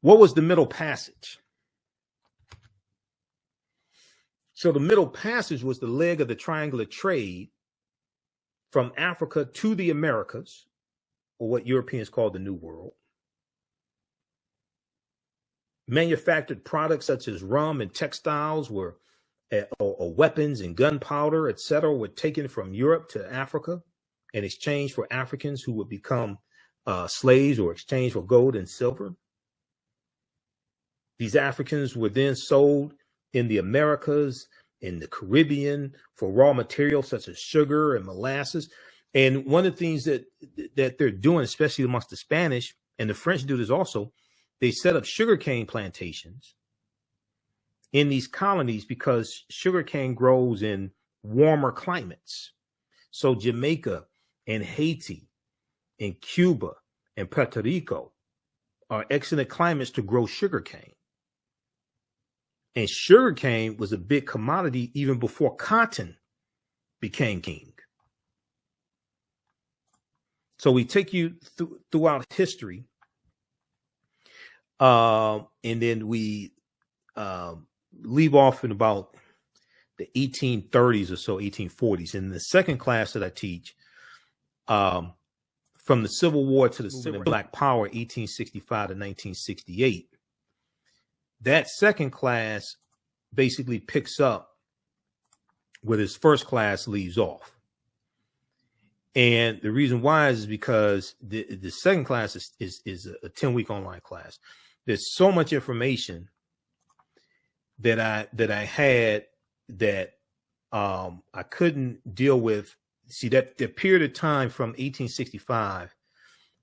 What was the Middle Passage? So the Middle Passage was the leg of the triangular trade from Africa to the Americas, or what Europeans call the New World. Manufactured products such as rum and textiles were, or weapons and gunpowder, etc., were taken from Europe to Africa in exchange for Africans who would become slaves or exchange for gold and silver. These Africans were then sold in the Americas, in the Caribbean, for raw materials such as sugar and molasses. And one of the things that they're doing, especially amongst the Spanish, and the French do this also, they set up sugarcane plantations in these colonies because sugarcane grows in warmer climates. So Jamaica and Haiti and Cuba and Puerto Rico are excellent climates to grow sugarcane. And sugarcane was a big commodity even before cotton became king. So we take you throughout history, and then we leave off in about the 1830s or so, 1840s. In the second class that I teach, from the Civil War to the Civil and Black Power, 1865 to 1968, that second class basically picks up where this first class leaves off. And the reason why is because the second class is a 10-week online class. There's so much information that I had that I couldn't deal with. See, that the period of time from 1865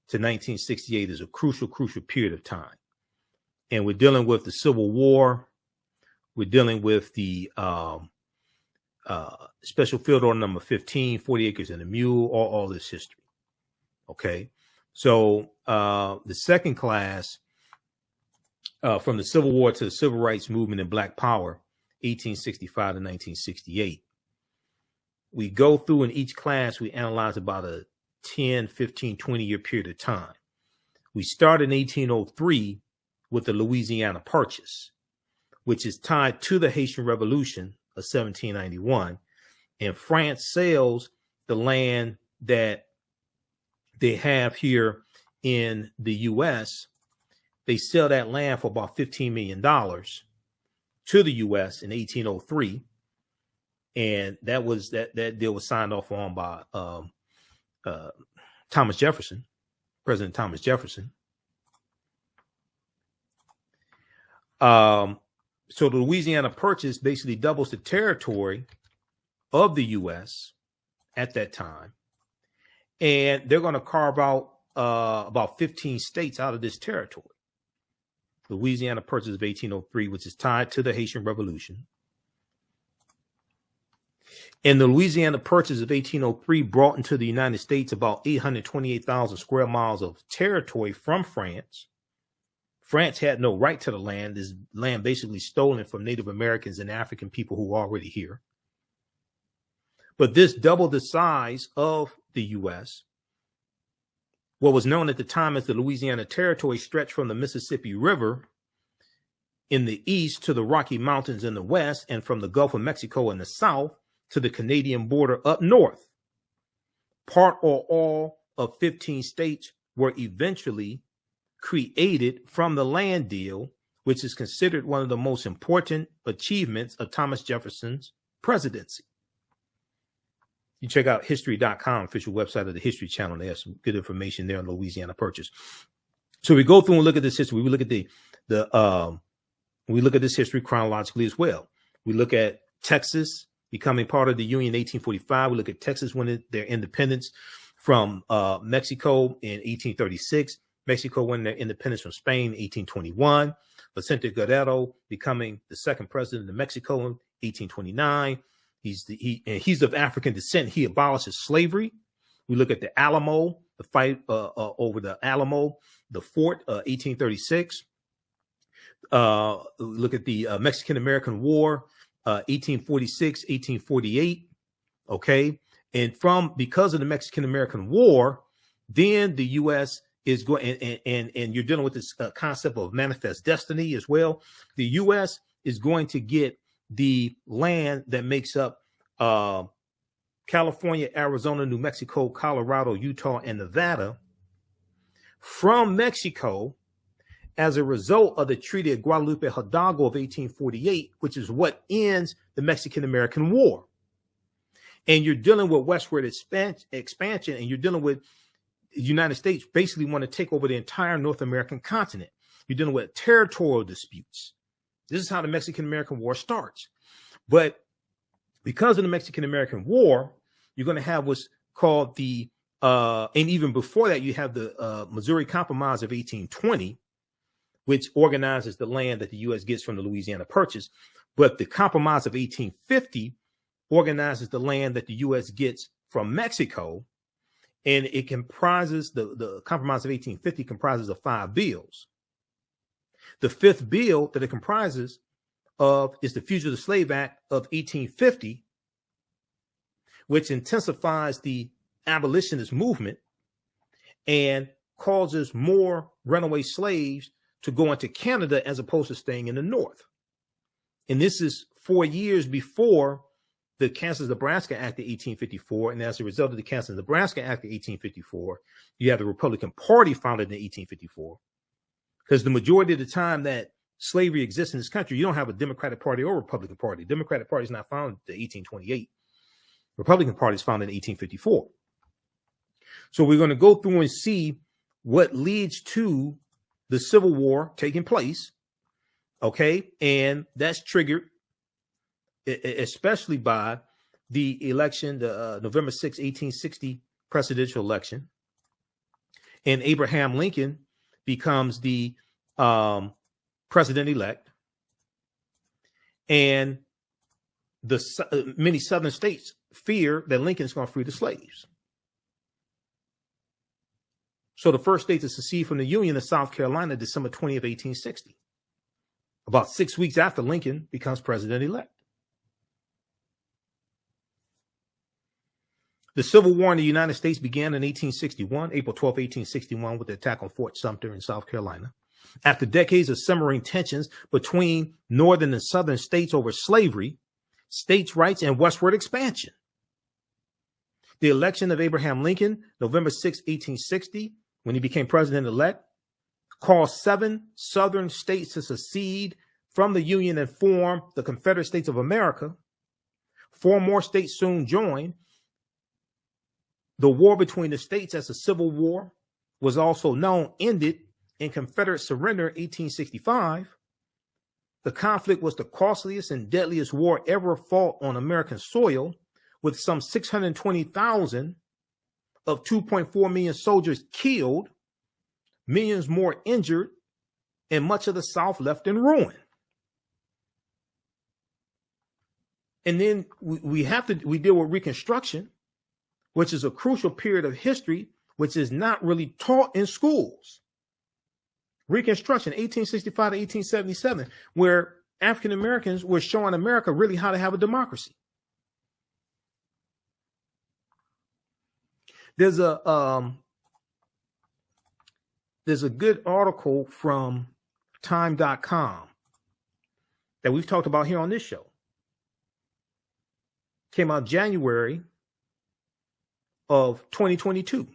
to 1968 is a crucial period of time. And we're dealing with the Civil War. We're dealing with the Special Field Order number 15, 40 Acres and a Mule, all this history. Okay. So the second class, from the Civil War to the Civil Rights Movement and Black Power, 1865 to 1968. We go through in each class, we analyze about a 10, 15, 20-year period of time. We start in 1803 with the Louisiana Purchase, which is tied to the Haitian Revolution of 1791. And France sells the land that they have here in the U.S. They sell that land for about $15 million to the U.S. in 1803. And that deal was signed off on by Thomas Jefferson, President Thomas Jefferson. So the Louisiana Purchase basically doubles the territory of the U.S. at that time. And they're going to carve out about 15 states out of this territory. Louisiana Purchase of 1803, which is tied to the Haitian Revolution. And the Louisiana Purchase of 1803 brought into the United States about 828,000 square miles of territory from France. France had no right to the land. This land basically stolen from Native Americans and African people who were already here. But this doubled the size of the U.S. What was known at the time as the Louisiana Territory stretched from the Mississippi River in the east to the Rocky Mountains in the west, and from the Gulf of Mexico in the south to the Canadian border up north. Part or all of 15 states were eventually created from the land deal, which is considered one of the most important achievements of Thomas Jefferson's presidency. You check out history.com, official website of the History Channel. They have some good information there on Louisiana Purchase. So we go through and look at this history. We look at we look at this history chronologically as well. We look at Texas becoming part of the Union in 1845. We look at Texas winning their independence from Mexico in 1836. Mexico winning their independence from Spain in 1821. Vicente Guerrero becoming the second president of Mexico in 1829. He's of African descent. He abolishes slavery. We look at the Alamo, the fight over the Alamo, the fort, 1836. Look at the Mexican-American War, 1846, 1848. Okay. And because of the Mexican-American War, then the U.S. is going, and you're dealing with this concept of manifest destiny as well. The U.S. is going to get the land that makes up California, Arizona, New Mexico, Colorado, Utah, and Nevada from Mexico. as a result of the Treaty of Guadalupe Hidalgo of 1848, which is what ends the Mexican-American War. And you're dealing with westward expansion, and you're dealing with the United States basically want to take over the entire North American continent. You're dealing with territorial disputes. This is how the Mexican-American War starts. But because of the Mexican-American War, you're going to have what's called the, and even before that, you have the Missouri Compromise of 1820, which organizes the land that the U.S. gets from the Louisiana Purchase. But the Compromise of 1850 organizes the land that the U.S. gets from Mexico. And it comprises, the Compromise of 1850 comprises of 5 bills. The 5th bill that it comprises of is the Fugitive Slave Act of 1850, which intensifies the abolitionist movement and causes more runaway slaves to go into Canada as opposed to staying in the North. And this is 4 years before the Kansas-Nebraska Act of 1854. And as a result of the Kansas-Nebraska Act of 1854, you have the Republican Party founded in 1854. Because the majority of the time that slavery exists in this country, you don't have a Democratic Party or Republican Party. Democratic Party is not founded in 1828. Republican Party is founded in 1854. So we're going to go through and see what leads to the Civil War taking place. Okay. And that's triggered especially by the election, the November 6, 1860 presidential election. And Abraham Lincoln becomes the president-elect. And the many southern states fear that Lincoln is going to free the slaves. So the first state to secede from the Union is South Carolina, December 20th, 1860. About 6 weeks after Lincoln becomes president-elect. The Civil War in the United States began in 1861, April 12, 1861, with the attack on Fort Sumter in South Carolina. After decades of simmering tensions between northern and southern states over slavery, states' rights, and westward expansion. The election of Abraham Lincoln, November 6, 1860, when he became president-elect, caused 7 southern states to secede from the Union and form the Confederate States of America. 4 more states soon joined. The war between the states as a civil war was also known, ended in Confederate surrender in 1865. The conflict was the costliest and deadliest war ever fought on American soil, with some 620,000 of 2.4 million soldiers killed, millions more injured, and much of the South left in ruin. And then we deal with Reconstruction, which is a crucial period of history, which is not really taught in schools. Reconstruction, 1865 to 1877, where African Americans were showing America really how to have a democracy. There's a good article from time.com that we've talked about here on this show. Came out January of 2022,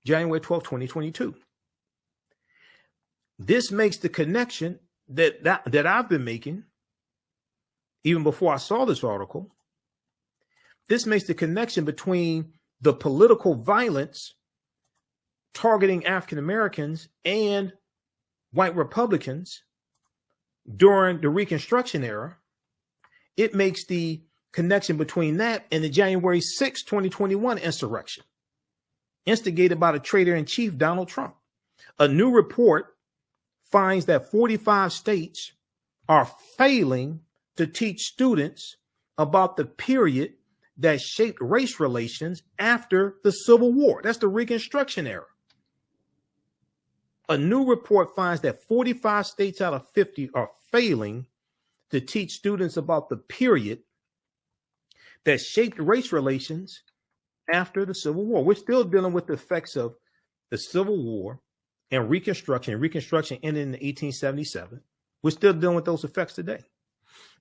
January 12, 2022. This makes the connection that I've been making even before I saw this article. This makes the connection between the political violence targeting African Americans and white Republicans during the Reconstruction era. It makes the connection between that and the January 6, 2021 insurrection, instigated by the traitor-in-chief, Donald Trump. A new report finds that 45 states are failing to teach students about the period that shaped race relations after the Civil War. That's the Reconstruction era. A new report finds that 45 states out of 50 are failing to teach students about the period that shaped race relations after the Civil War. We're still dealing with the effects of the Civil War and Reconstruction. Reconstruction ended in 1877. We're still dealing with those effects today.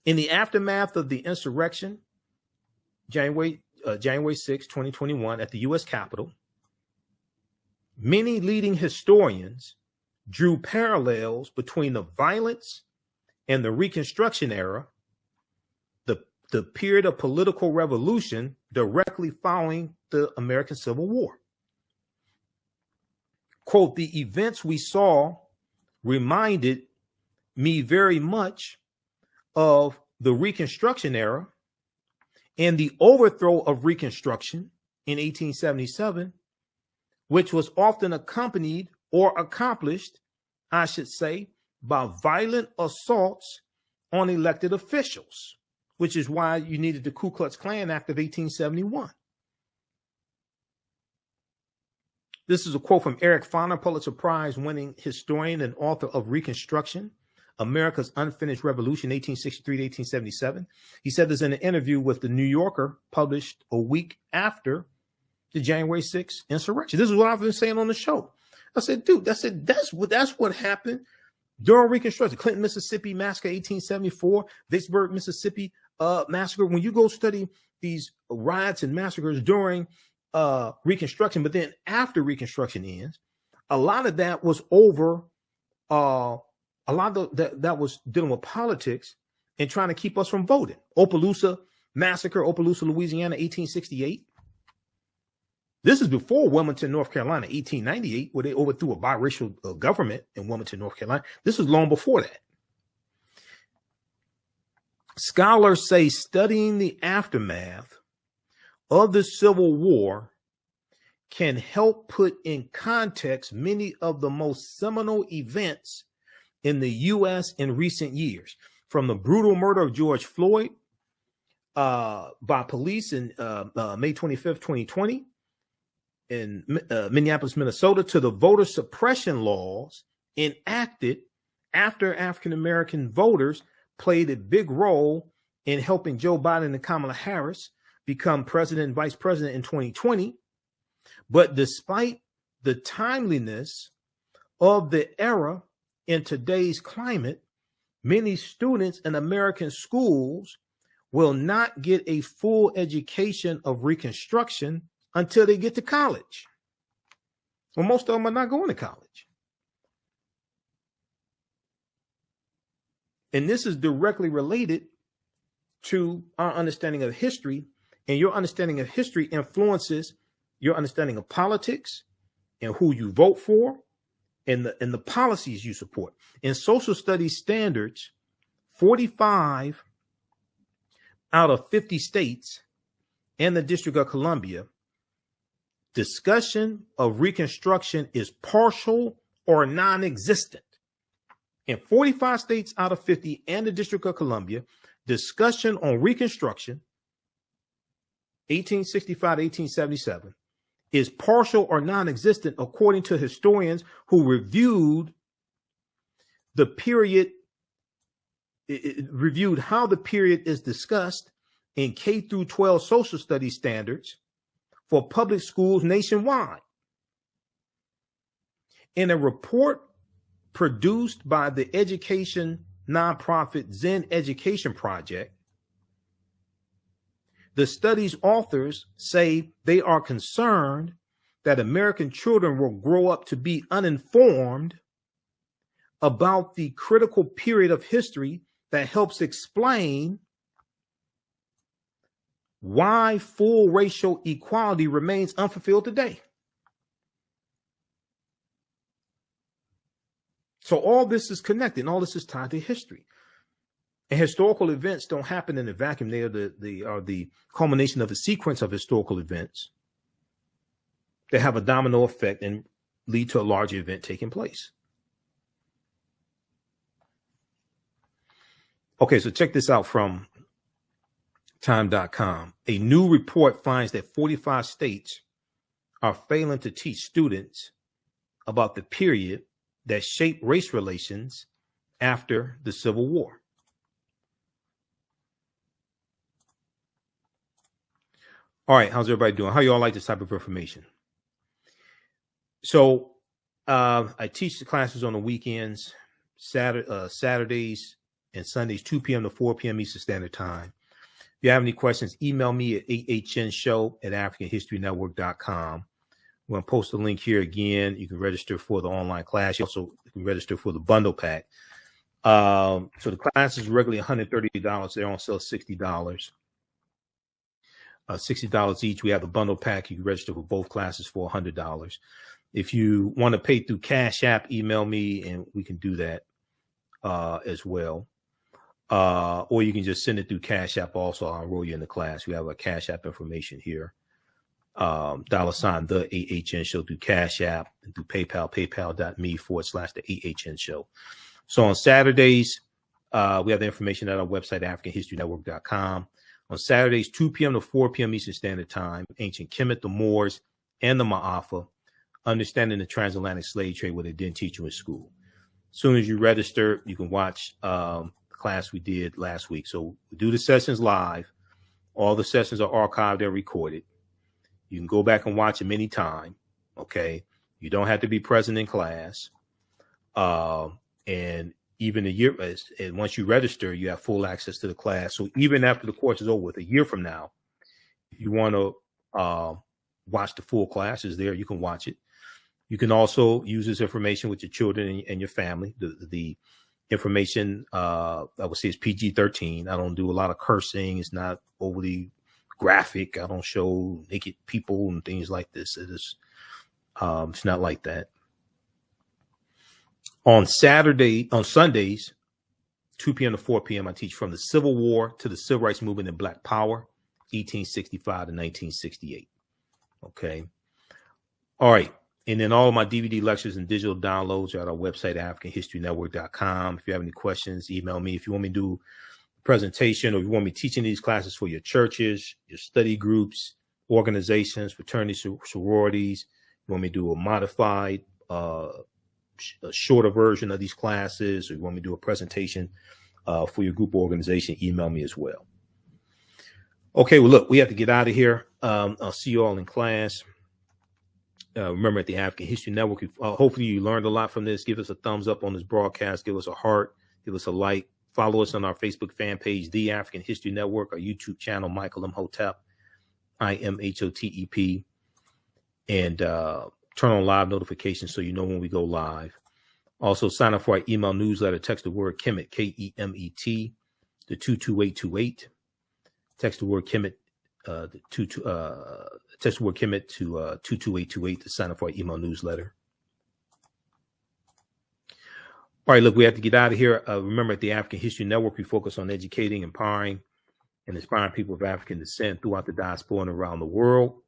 In the aftermath of the insurrection, January 6, 2021, at the U.S. Capitol, many leading historians drew parallels between the violence and the Reconstruction era, the period of political revolution directly following the American Civil War. Quote, the events we saw reminded me very much of the Reconstruction era and the overthrow of Reconstruction in 1877, which was often accompanied or accomplished, I should say, by violent assaults on elected officials, which is why you needed the Ku Klux Klan Act of 1871. This is a quote from Eric Foner, Pulitzer Prize winning historian and author of Reconstruction, America's Unfinished Revolution, 1863 to 1877. He said this in an interview with the New Yorker published a week after the January 6th insurrection. This is what I've been saying on the show. I said, dude, that's what happened during Reconstruction. Clinton, Mississippi massacre, 1874, Vicksburg, Mississippi massacre. When you go study these riots and massacres during Reconstruction, but then after Reconstruction ends, a lot of that was over. A lot of that was dealing with politics and trying to keep us from voting. Opelousas massacre, Opelousas, Louisiana, 1868. This is before Wilmington, North Carolina, 1898, where they overthrew a biracial government in Wilmington, North Carolina. This was long before that. Scholars say studying the aftermath of the Civil War can help put in context many of the most seminal events in the U.S. in recent years, from the brutal murder of George Floyd by police in May 25th, 2020, in Minneapolis, Minnesota, to the voter suppression laws enacted after African-American voters played a big role in helping Joe Biden and Kamala Harris become president and vice president in 2020. But despite the timeliness of the era in today's climate, many students in American schools will not get a full education of Reconstruction until they get to college. Well, most of them are not going to college. And this is directly related to our understanding of history, and your understanding of history influences your understanding of politics and who you vote for and the policies you support. In social studies standards, 45 out of 50 states and the District of Columbia, discussion of Reconstruction is partial or non-existent. In 45 states out of 50 and the District of Columbia, discussion on Reconstruction, 1865 to 1877, is partial or non-existent, according to historians who reviewed the period, reviewed how the period is discussed in K through 12 social studies standards for public schools nationwide. In a report produced by the education nonprofit Zen Education Project, the study's authors say they are concerned that American children will grow up to be uninformed about the critical period of history that helps explain why full racial equality remains unfulfilled today. So all this is connected, and all this is tied to history. And historical events don't happen in a vacuum. They are the culmination of a sequence of historical events that have a domino effect and lead to a larger event taking place. Okay, so check this out from time.com. A new report finds that 45 states are failing to teach students about the period that shaped race relations after the Civil War. All right, how's everybody doing? How y'all like this type of information? So I teach the classes on the weekends, Saturdays and Sundays, 2 p.m. to 4 p.m. Eastern Standard Time. If you have any questions, email me at ahnshow@africanhistorynetwork.com, We're going to post the link here again. You can register for the online class. You also can register for the bundle pack. So the class is regularly $130. They're on sale $60. $60 each. We have a bundle pack. You can register for both classes for $100. If you want to pay through Cash App, email me and we can do that as well. Or you can just send it through Cash App also. I'll enroll you in the class. We have a Cash App information here. $, the AHN show through Cash App and through PayPal, paypal.me/the AHN show. So on Saturdays, we have the information at our website, AfricanHistoryNetwork.com. On Saturdays, 2 p.m. to 4 p.m. Eastern Standard Time, ancient Kemet, the Moors, and the Maafa, understanding the transatlantic slave trade, what they didn't teach you in school. As soon as you register, you can watch the class we did last week. So we do the sessions live. All the sessions are archived and recorded. You can go back and watch them anytime. Okay. You don't have to be present in class. And even a year, and once you register, you have full access to the class. So even after the course is over with, a year from now, if you want to watch the full class, is there, you can watch it. You can also use this information with your children and your family. The information, I would say, is PG-13. I don't do a lot of cursing. It's not overly graphic. I don't show naked people and things like this. It is, it's not like that. On Sundays, 2 p.m. to 4 p.m., I teach from the Civil War to the Civil Rights Movement and Black Power, 1865 to 1968. Okay. All right. And then all of my DVD lectures and digital downloads are at our website, AfricanHistoryNetwork.com. If you have any questions, email me. If you want me to do a presentation or you want me teaching these classes for your churches, your study groups, organizations, fraternities, sororities, you want me to do a modified, a shorter version of these classes, or you want me to do a presentation for your group or organization, email me as well. Okay, well, look, we have to get out of here. I'll see you all in class. Remember, at the African History Network, hopefully you learned a lot from this. Give us a thumbs up on this broadcast. Give us a heart. Give us a like. Follow us on our Facebook fan page, The African History Network, our YouTube channel, Michael Imhotep, IMHOTEP, and turn on live notifications so you know when we go live. Also, sign up for our email newsletter. Text the word Kemet, K-E-M-E-T, to 22828. Text the word Kemet, text the word Kemet to 22828 to sign up for our email newsletter. All right, look, we have to get out of here. Remember, at the African History Network, we focus on educating, empowering, and inspiring people of African descent throughout the diaspora and around the world.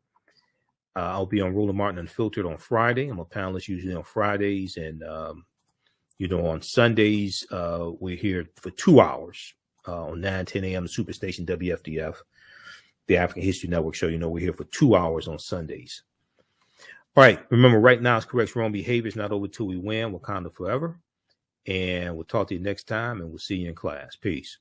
I'll be on Roland Martin Unfiltered on Friday. I'm a panelist usually on Fridays. And, on Sundays, we're here for 2 hours on 9-10 a.m. Superstation WFDF, the African History Network show. We're here for 2 hours on Sundays. All right. Remember, right now, it's correct wrong behavior. It's not over till we win. Wakanda forever. And we'll talk to you next time, and we'll see you in class. Peace.